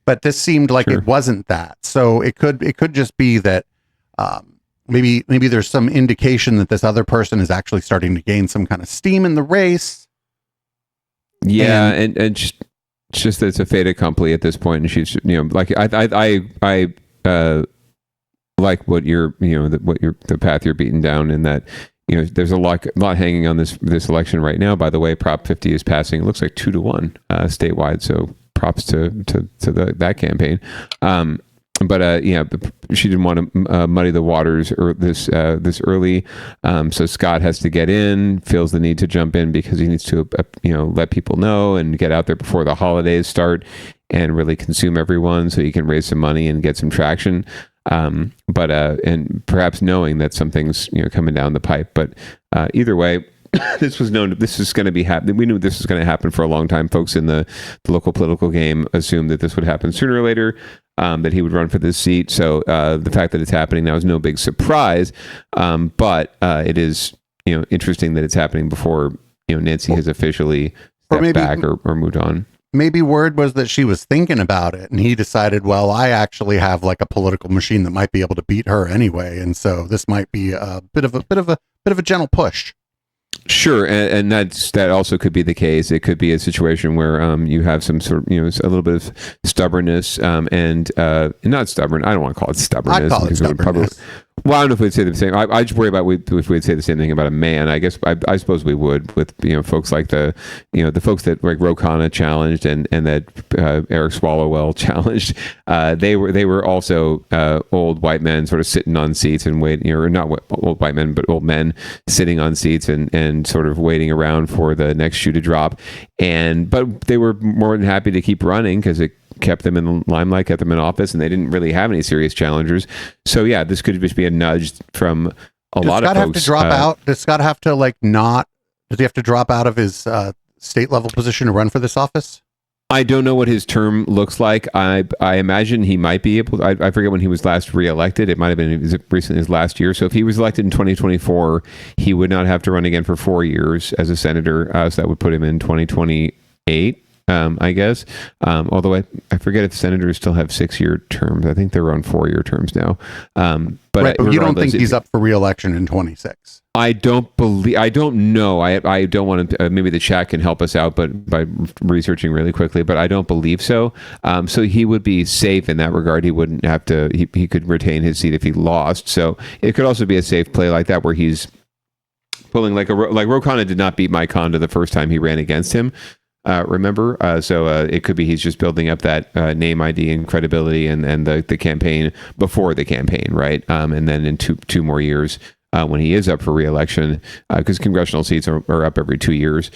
But this seemed like it wasn't that. So it could just be that, maybe there's some indication that this other person is actually starting to gain some kind of steam in the race. Yeah, and just that it's a fait accompli at this point, and she's I like what the path you're beating down, in that there's a lot hanging on this election right now. By the way, Prop 50 is passing. It looks like 2-1 statewide. So props to that campaign. But she didn't want to muddy the waters this early. So Scott has to get in, feels the need to jump in because he needs to let people know and get out there before the holidays start and really consume everyone, so he can raise some money and get some traction. But and perhaps knowing that something's coming down the pipe. But either way, this was known. This is going to be happening. We knew this was going to happen for a long time. Folks in the local political game assumed that this would happen sooner or later. That he would run for this seat. So the fact that it's happening now is no big surprise. But it is interesting that it's happening before Nancy has officially stepped back or moved on. Maybe word was that she was thinking about it, and he decided, well, I actually have a political machine that might be able to beat her anyway, and so this might be a bit of a gentle push. Sure, and that also could be the case. It could be a situation where you have some sort of a little bit of stubbornness and not stubborn. I don't want to call it stubbornness. I'd call it stubbornness. Well, I don't know if we'd say the same. I just worry about if we'd say the same thing about a man. I guess I suppose we would with folks like the folks that like Ro Khanna challenged and that Eric Swalwell challenged. They were also old white men sort of sitting on seats and waiting, or not old white men, but old men sitting on seats and sort of waiting around for the next shoe to drop. But they were more than happy to keep running because it kept them in the limelight, kept them in office, and they didn't really have any serious challengers. So yeah, this could just be a nudge from a lot of folks. Have to drop out? Does Scott have to does he have to drop out of his state level position to run for this office? I don't know what his term looks like. I imagine he might be able to, I forget when he was last reelected. It might have been recently as last year. So if he was elected in 2024, he would not have to run again for 4 years as a senator. So that would put him in 2028. I guess. Although I forget if senators still have 6-year terms. I think they're on 4-year terms now. But you don't think he's up for re-election in 26? I don't know. I don't want to, maybe the chat can help us out, but by researching really quickly, but I don't believe so. So he would be safe in that regard. He wouldn't have to, he could retain his seat if he lost. So it could also be a safe play like that where he's pulling like Ro Khanna did not beat Mike Honda the first time he ran against him. Remember? So it could be he's just building up that name ID and credibility and the campaign before the campaign, right? And then in two more years, when he is up for re-election, because congressional seats are up every 2 years,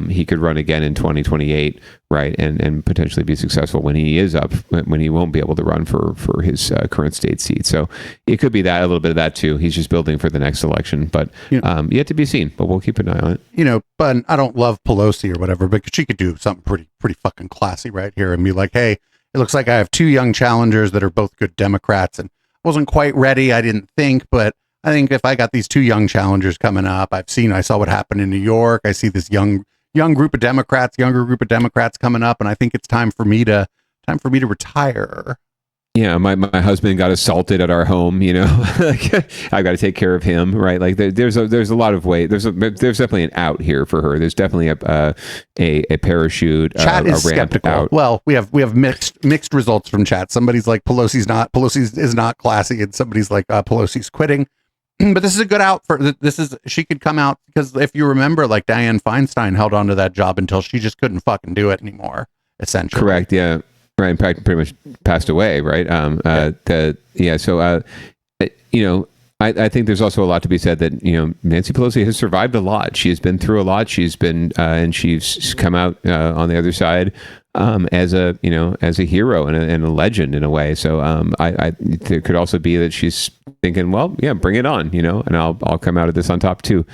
he could run again in 2028, right? And potentially be successful when he is up, when he won't be able to run for his current state seat. So it could be that, a little bit of that too. He's just building for the next election, but yet to be seen, but we'll keep an eye on it. But I don't love Pelosi or whatever, but she could do something pretty fucking classy right here and be like, hey, it looks like I have 2 young challengers that are both good Democrats, and wasn't quite ready, I didn't think, but I think if I got these 2 young challengers coming up, I saw what happened in New York. I see this younger group of Democrats coming up, and I think it's time for me to retire. Yeah, my husband got assaulted at our home. Like, I've got to take care of him, right? Like there's a lot of weight. There's definitely an out here for her. There's definitely a parachute. Chat is skeptical. Out. Well, we have mixed results from chat. Somebody's like Pelosi is not classy, and somebody's like Pelosi's quitting. But this is a good out for she could come out, because if you remember, like Dianne Feinstein held on to that job until she just couldn't fucking do it anymore, essentially. Correct. Yeah. Right. In fact, pretty much passed away. Right. So, I think there's also a lot to be said that, Nancy Pelosi has survived a lot. She has been through a lot. She's been, and she's come out on the other side as a hero and a legend in a way. So there could also be that she's thinking, well, yeah, bring it on, and I'll come out of this on top too.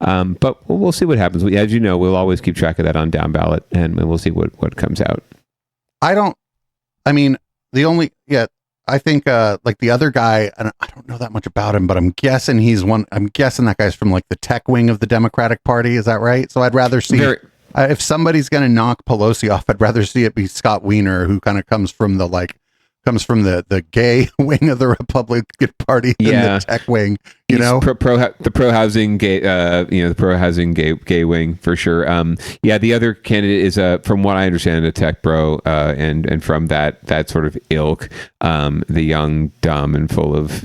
But we'll see what happens. As you know, we'll always keep track of that on Downballot, and we'll see what comes out. I think like the other guy, and I don't know that much about him, but I'm guessing that guy's from like the tech wing of the Democratic Party. Is that right? So I'd rather see if somebody's going to knock Pelosi off, I'd rather see it be Scott Wiener, who kind of comes from the gay wing of the Republican Party than the tech wing. The pro housing gay, the pro housing gay wing for sure. The other candidate is from what I understand, a tech bro, and from that sort of ilk, the young, dumb, and full of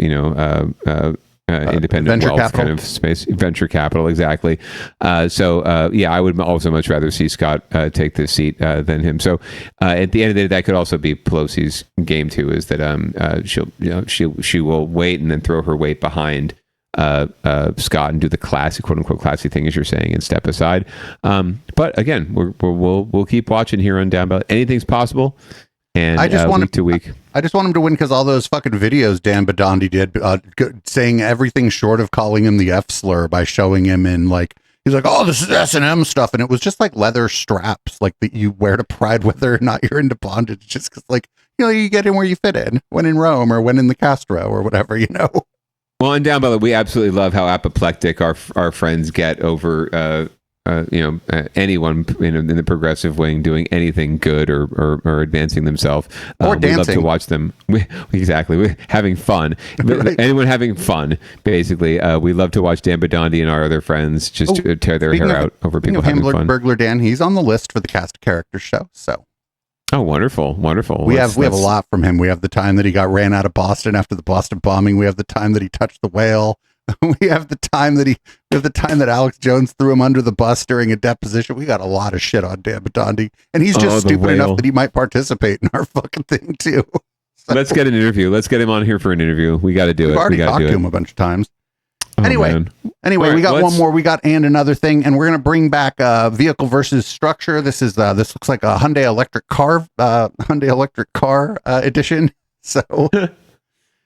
independent venture wealth capital. kind of space, venture capital, exactly. I would also much rather see Scott take this seat than him. So at the end of the day, that could also be Pelosi's game too, is that she will wait and then throw her weight behind Scott and do the classic, quote unquote, classy thing, as you're saying, and step aside. But again, we'll keep watching here on Downballot. Anything's possible. And I just want week to week. I just want him to win because all those fucking videos Dan Badandi did, saying everything short of calling him the F slur by showing him in like, he's like, oh, this is S&M stuff, and it was just like leather straps, like that you wear to pride whether or not you're into bondage, just because like you get in where you fit in, when in Rome or when in the Castro or whatever, Well, and Downballot, we absolutely love how apoplectic our friends get over anyone in the progressive wing doing anything good or advancing themselves, or dancing. We love to watch them. We're having fun. Right. Anyone having fun, basically. We love to watch Dan Badandi and our other friends just tear their hair out over people having fun. Burglar Dan, he's on the list for the Cast of Characters show. So Oh, wonderful. We have a lot from him. We have the time that he got ran out of Boston after the Boston bombing. We have the time that he touched the whale. We have the time that Alex Jones threw him under the bus during a deposition. We got a lot of shit on Dan Batondi, and he's just stupid enough that he might participate in our fucking thing too. So, let's get an interview. Let's get him on here for an interview. We got to do it. We've already talked to him a bunch of times. Anyway, Right, we got one more. We got and another thing, and we're gonna bring back vehicle versus structure. This looks like a Hyundai electric car edition. So.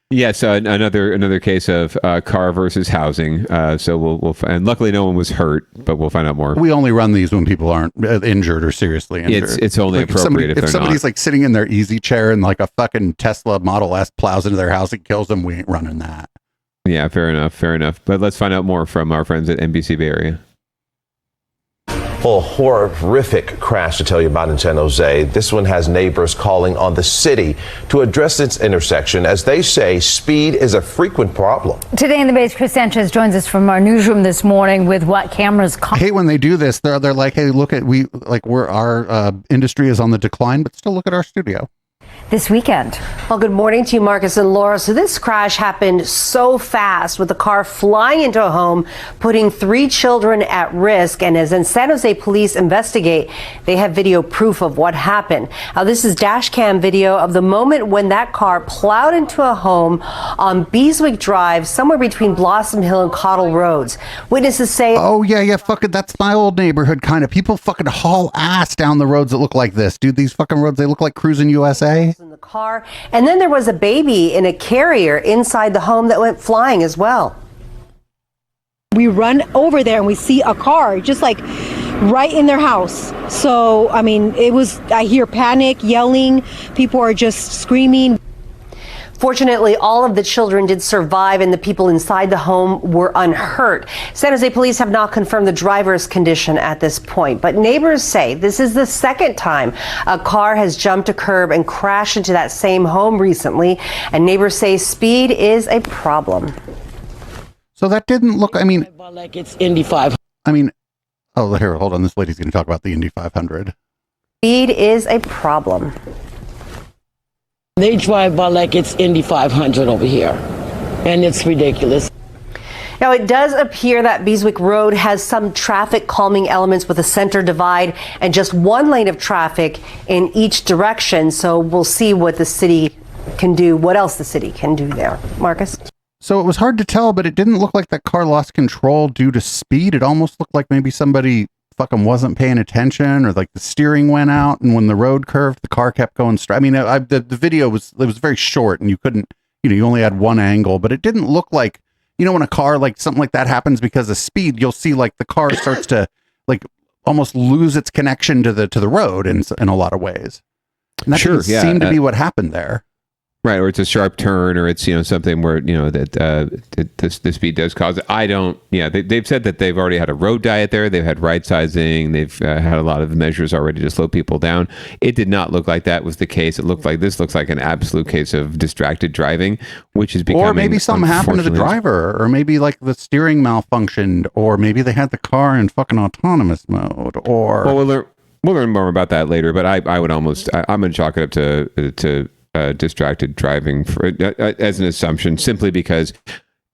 Yeah, so another case of car versus housing. So we'll and luckily no one was hurt, but we'll find out more. We only run these when people aren't injured or seriously injured. It's only like appropriate if somebody's like sitting in their easy chair and like a fucking Tesla Model S plows into their house and kills them, we ain't running that. Yeah, fair enough. But let's find out more from our friends at NBC Bay Area. Well, horrific crash to tell you about in San Jose. This one has neighbors calling on the city to address this intersection. As they say, speed is a frequent problem. Today in the Bay's Chris Sanchez joins us from our newsroom this morning with what cameras I hate when they do this. They're like, hey, look at our industry is on the decline, but still look at our studio. This weekend. Well, good morning to you, Marcus and Laura. So this crash happened so fast with the car flying into a home, putting 3 children at risk. And as in San Jose police investigate, they have video proof of what happened. Now, this is dash cam video of the moment when that car plowed into a home on Beeswick Drive, somewhere between Blossom Hill and Cottle Roads. Witnesses say, oh, yeah, fucking, that's my old neighborhood kind of. People fucking haul ass down the roads that look like this. Dude, these fucking roads, they look like Cruising USA. In the car, and then there was a baby in a carrier inside the home that went flying as well. We run over there and we see a car just like right in their house. So I mean, I hear panic, yelling, people are just screaming. Fortunately, all of the children did survive and the people inside the home were unhurt. San Jose police have not confirmed the driver's condition at this point, but neighbors say this is the second time a car has jumped a curb and crashed into that same home recently, and neighbors say speed is a problem. So that didn't look, like it's Indy 500. Here, hold on. This lady's going to talk about the Indy 500. Speed is a problem. They drive by like it's Indy 500 over here, and it's ridiculous. Now, it does appear that Beeswick Road has some traffic calming elements with a center divide and just one lane of traffic in each direction. So we'll see what the city can do, what else the city can do there. Marcus? So it was hard to tell, but it didn't look like that car lost control due to speed. It almost looked like maybe somebody fucking wasn't paying attention, or like the steering went out, and when the road curved, the car kept going straight. The video was very short, and you couldn't, you only had one angle, but it didn't look like, when a car, like something like that happens because of speed, you'll see like the car starts to like almost lose its connection to the road in a lot of ways. And that didn't seem to be what happened there. Right, or it's a sharp turn, or it's something where the speed does cause it. They've said that they've already had a road diet there. They've had right sizing. They've had a lot of measures already to slow people down. It did not look like that was the case. It looked like this looks like an absolute case of distracted driving, which is becoming. Or maybe something happened to the driver, or maybe like the steering malfunctioned, or maybe they had the car in fucking autonomous mode, or. Well, we'll learn more about that later. But I'm going to chalk it up to distracted driving as an assumption, simply because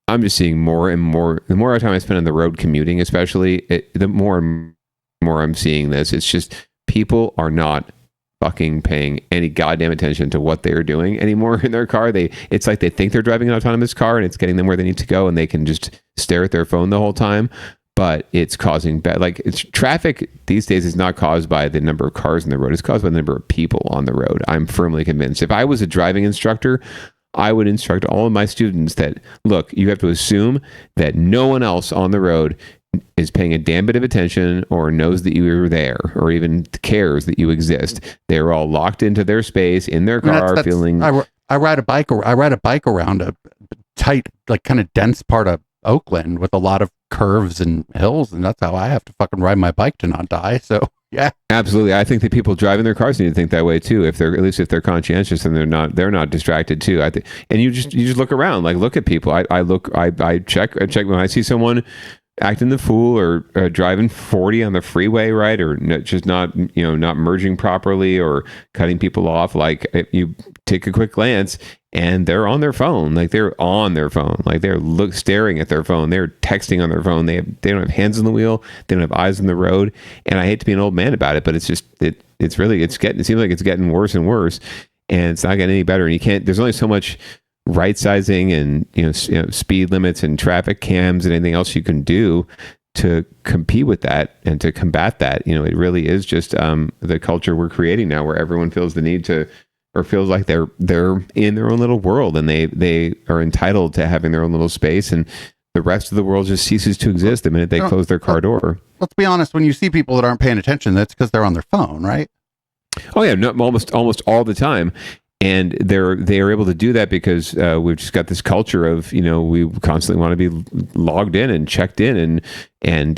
I'm just seeing more and more. The more time I spend on the road commuting, especially, the more and more I'm seeing this. It's just people are not fucking paying any goddamn attention to what they're doing anymore in their car. It's like they think they're driving an autonomous car and it's getting them where they need to go, and they can just stare at their phone the whole time. But it's causing traffic these days is not caused by the number of cars on the road. It's caused by the number of people on the road. I'm firmly convinced. If I was a driving instructor, I would instruct all of my students that, look, you have to assume that no one else on the road is paying a damn bit of attention or knows that you are there or even cares that you exist. They're all locked into their space in their car, feeling. I ride a bike around a tight, like kind of dense part of Oakland with a lot of curves and hills, and that's how I have to fucking ride my bike to not die. So yeah, absolutely. I think that people driving their cars need to think that way too. If they're, at least if they're conscientious and they're not distracted too. I think, and you just look around, like look at people. I check when I see someone acting the fool or driving 40 on the freeway, right? Or just not merging properly or cutting people off. Like you take a quick glance and they're on their phone. Like they're on their phone. Like they're staring at their phone. They're texting on their phone. They don't have hands on the wheel. They don't have eyes on the road. And I hate to be an old man about it, but it's just, it seems like it's getting worse and worse, and it's not getting any better. And there's only so much right sizing and speed limits and traffic cams and anything else you can do to compete with that and to combat that. It really is just the culture we're creating now, where everyone feels the need to, or feels like they're in their own little world, and they are entitled to having their own little space, and the rest of the world just ceases to exist the minute they close their car door. Let's be honest, when you see people that aren't paying attention, that's because they're on their phone, right? Oh yeah, no, almost all the time. And they are able to do that because we've just got this culture of, we constantly want to be logged in and checked in and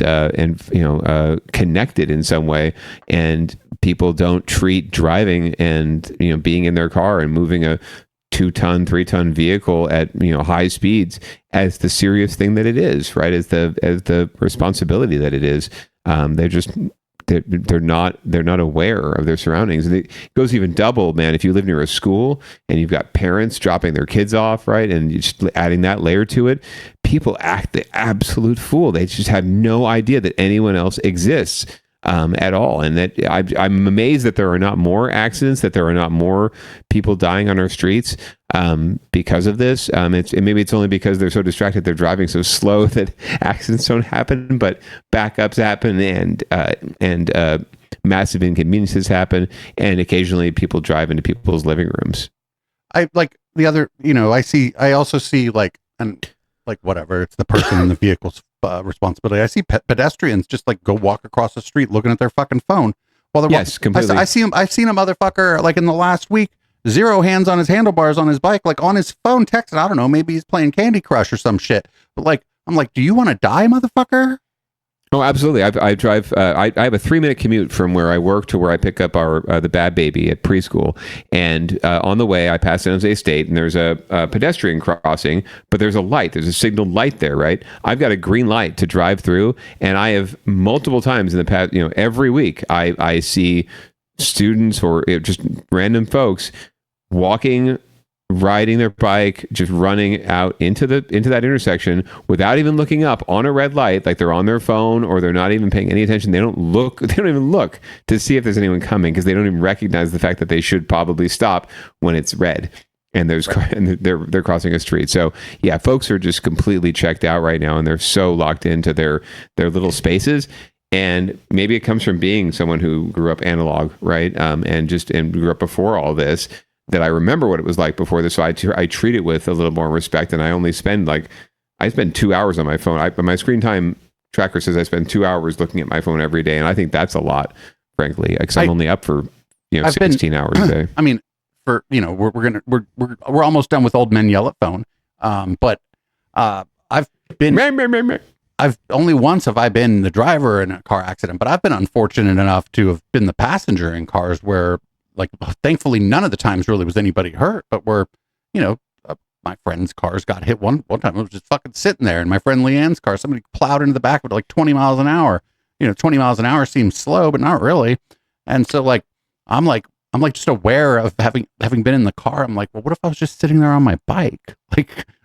connected in some way. And people don't treat driving and being in their car and moving a 2-ton, 3-ton vehicle at high speeds as the serious thing that it is, right? As the responsibility that it is. They're not aware of their surroundings. And it goes even double, man. If you live near a school and you've got parents dropping their kids off, right, and you're just adding that layer to it, people act the absolute fool. They just have no idea that anyone else exists at all. And that I'm amazed that there are not more accidents, that there are not more people dying on our streets because of this. Maybe it's only because they're so distracted, they're driving so slow that accidents don't happen, but backups happen and massive inconveniences happen, and occasionally people drive into people's living rooms. I like the other, I also see whatever, it's the person in the vehicle's responsibility. I see pedestrians just go walk across the street looking at their fucking phone while they're yes, completely. I've seen a motherfucker in the last week, 0 hands on his handlebars on his bike, on his phone texting. I don't know, maybe he's playing Candy Crush or some shit. But I'm like, do you want to die, motherfucker? Oh, absolutely. I drive. I have a 3-minute commute from where I work to where I pick up the bad baby at preschool. And on the way, I pass San Jose State, and there's a pedestrian crossing, but there's a light. There's a signal light there, right? I've got a green light to drive through, and I have multiple times in the past, every week, I see students or just random folks walking, riding their bike, just running out into that intersection without even looking up on a red light, like they're on their phone or they're not even paying any attention. They don't even look to see if there's anyone coming, because they don't even recognize the fact that they should probably stop when it's red and they're crossing a street. So yeah, folks are just completely checked out right now, and they're so locked into their little spaces. And maybe it comes from being someone who grew up analog, right? And grew up before all this, that I remember what it was like before this. So I treat it with a little more respect, and I only spend I spend 2 hours on my phone. My screen time tracker says I spend 2 hours looking at my phone every day, and I think that's a lot, frankly, because I'm only up for 16 hours a day. I mean, we're almost done with Old Men Yell at Phone, but I've only once have I been the driver in a car accident, but I've been unfortunate enough to have been the passenger in cars where, thankfully, none of the times really was anybody hurt, but where, my friend's cars got hit one time. I was just fucking sitting there, and my friend Leanne's car, somebody plowed into the back of it 20 miles an hour. 20 miles an hour seems slow, but not really. And so I'm just aware of having been in the car. I'm like, well, what if I was just sitting there on my bike?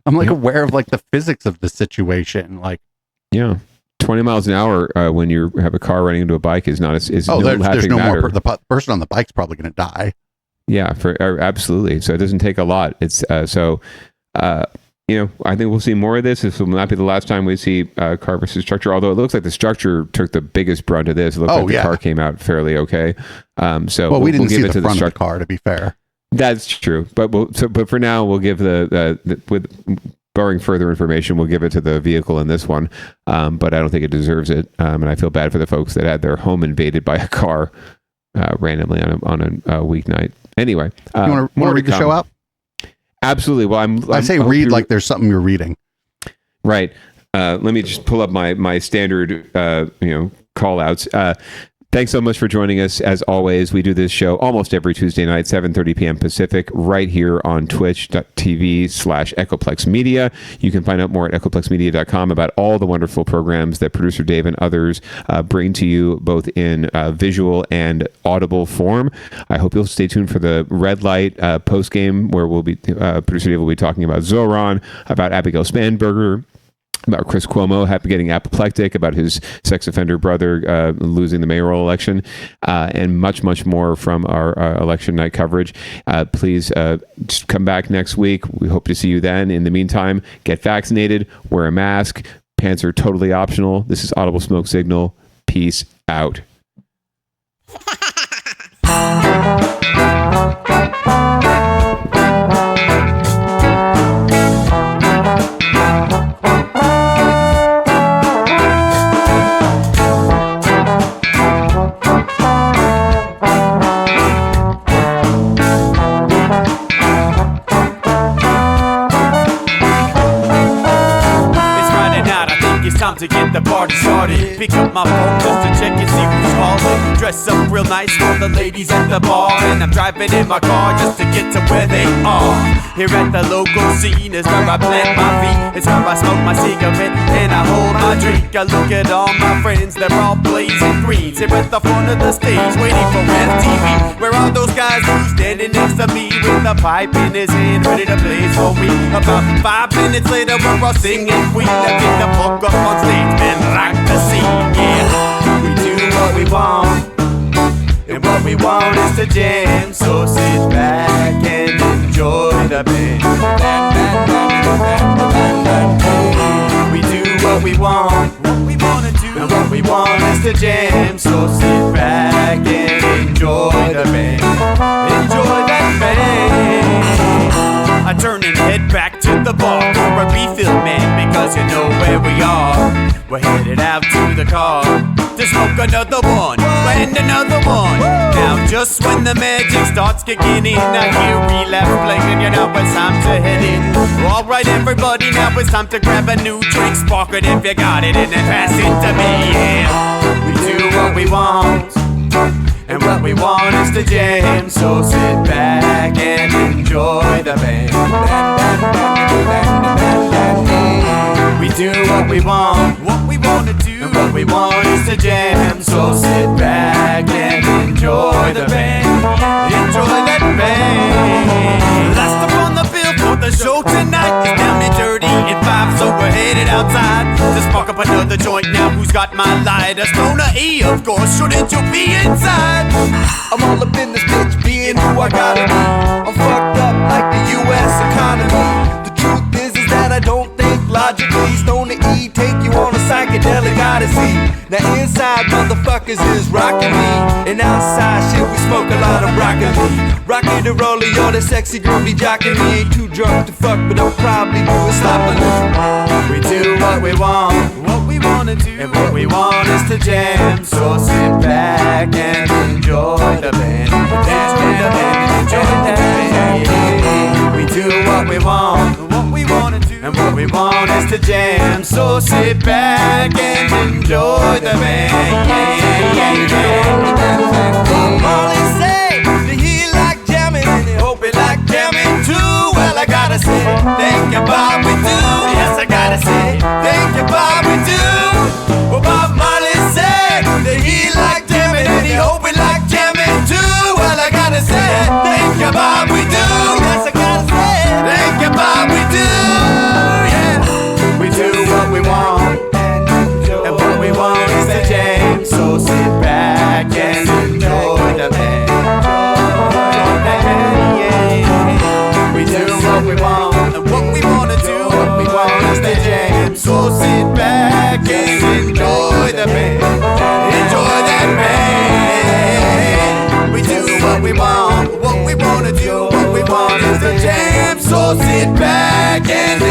I'm aware of the physics of the situation. Yeah. 20 miles an hour when you have a car running into a bike is not there's no more. The person on the bike's probably going to die. Yeah, absolutely. So it doesn't take a lot. It's I think we'll see more of this. This will not be the last time we see car versus structure. Although it looks like the structure took the biggest brunt of this. It looks the car came out fairly okay. We didn't see the front of the car, to be fair. That's true. But for now, we'll give with barring further information, we'll give it to the vehicle in this one. But I don't think it deserves it. And I feel bad for the folks that had their home invaded by a car randomly on a weeknight. Anyway, you want to read the show out? Absolutely. Well, I say read like there's something you're reading. Right. Let me just pull up my standard, call outs. Thanks so much for joining us. As always, we do this show almost every Tuesday night, 7:30 p.m. Pacific, right here on twitch.tv/Echoplex Media. You can find out more at echoplexmedia.com about all the wonderful programs that producer Dave and others bring to you, both in visual and audible form. I hope you'll stay tuned for the Red Light post game, where producer Dave will be talking about Zoran, about Abigail Spanberger, about Chris Cuomo getting apoplectic, about his sex offender brother losing the mayoral election, and much, much more from our election night coverage. Please just come back next week. We hope to see you then. In the meantime, get vaccinated, wear a mask. Pants are totally optional. This is Audible Smoke Signal. Peace out. Time to get the party started. Pick up my phone just to check and see who's calling. Dress up real nice for the ladies at the bar, and I'm driving in my car just to get to where they are. Here at the local scene is where I plant my feet. It's where I smoke my cigarette and I hold my drink. I look at all my friends, they're all blazing greens. Here at the front of the stage, waiting for MTV. Where are those guys who's standing next to me with a pipe in his hand, ready to blaze for me? About 5 minutes later, we're all singing Queen. I get the fuck up on stage, man, rock the scene, yeah. We do what we want, and what we want is to jam. So sit back and enjoy the band. We do what we want, and what we want is to jam. So sit back and enjoy the band. Enjoy that band. I turn and head back to the bar for a refill, man, because you know where we are. We're headed out to the car to smoke another one and another one. Now just when the magic starts kicking in, I hear relapse playing, you know it's time to head in. Alright everybody, now it's time to grab a new drink, spark it if you got it, and then pass it to me, yeah. We do what we want, and what we want is to jam. So sit back and enjoy the band. We do what we want to do, and what we want is to jam. So sit back and enjoy the band. Enjoy that band. Last up on the bill for the show tonight is Down and Dirty at 5, so we're headed outside to spark up another joint. Now who's got my lighter? Stoner E, of course, shouldn't you be inside? I'm all up in this bitch, being who I gotta be. I'm fucked up like the U.S. economy. The truth is that I don't think logically. Stoner E take you on a psychedelic odyssey. Now inside motherfuckers is rockin' me, and outside shit we smoke a lot of broccoli. Rocky the roller, yo, that sexy girl be jockin' me. Ain't too drunk to fuck, but I'll probably do it sloppily. We do what we want to do, and what we want is to jam. So sit back and enjoy the band. Enjoy the band, enjoy the band. We do what we want to do, and what we want is to jam. So sit back and enjoy the band. Molly say that he like jamming, and he hope he like jamming too. Well, I gotta say, thank you, Bob, we do. Yes, I gotta say, thank you, Bob, we do. Well, Bob Marley said that he like jamming, and he hope he like jamming too. Well, I gotta say, thank you, Bob, we do. Yes, I gotta say, thank you, Bob, we do. Yeah, we do what we want, and what we want is to jam. So sit back and enjoy the band. We do what we want, and what we want to do, what we want is to jam. So sit back and enjoy the band. Enjoy that band. We do what we want to do, what we want is to jam. So sit back and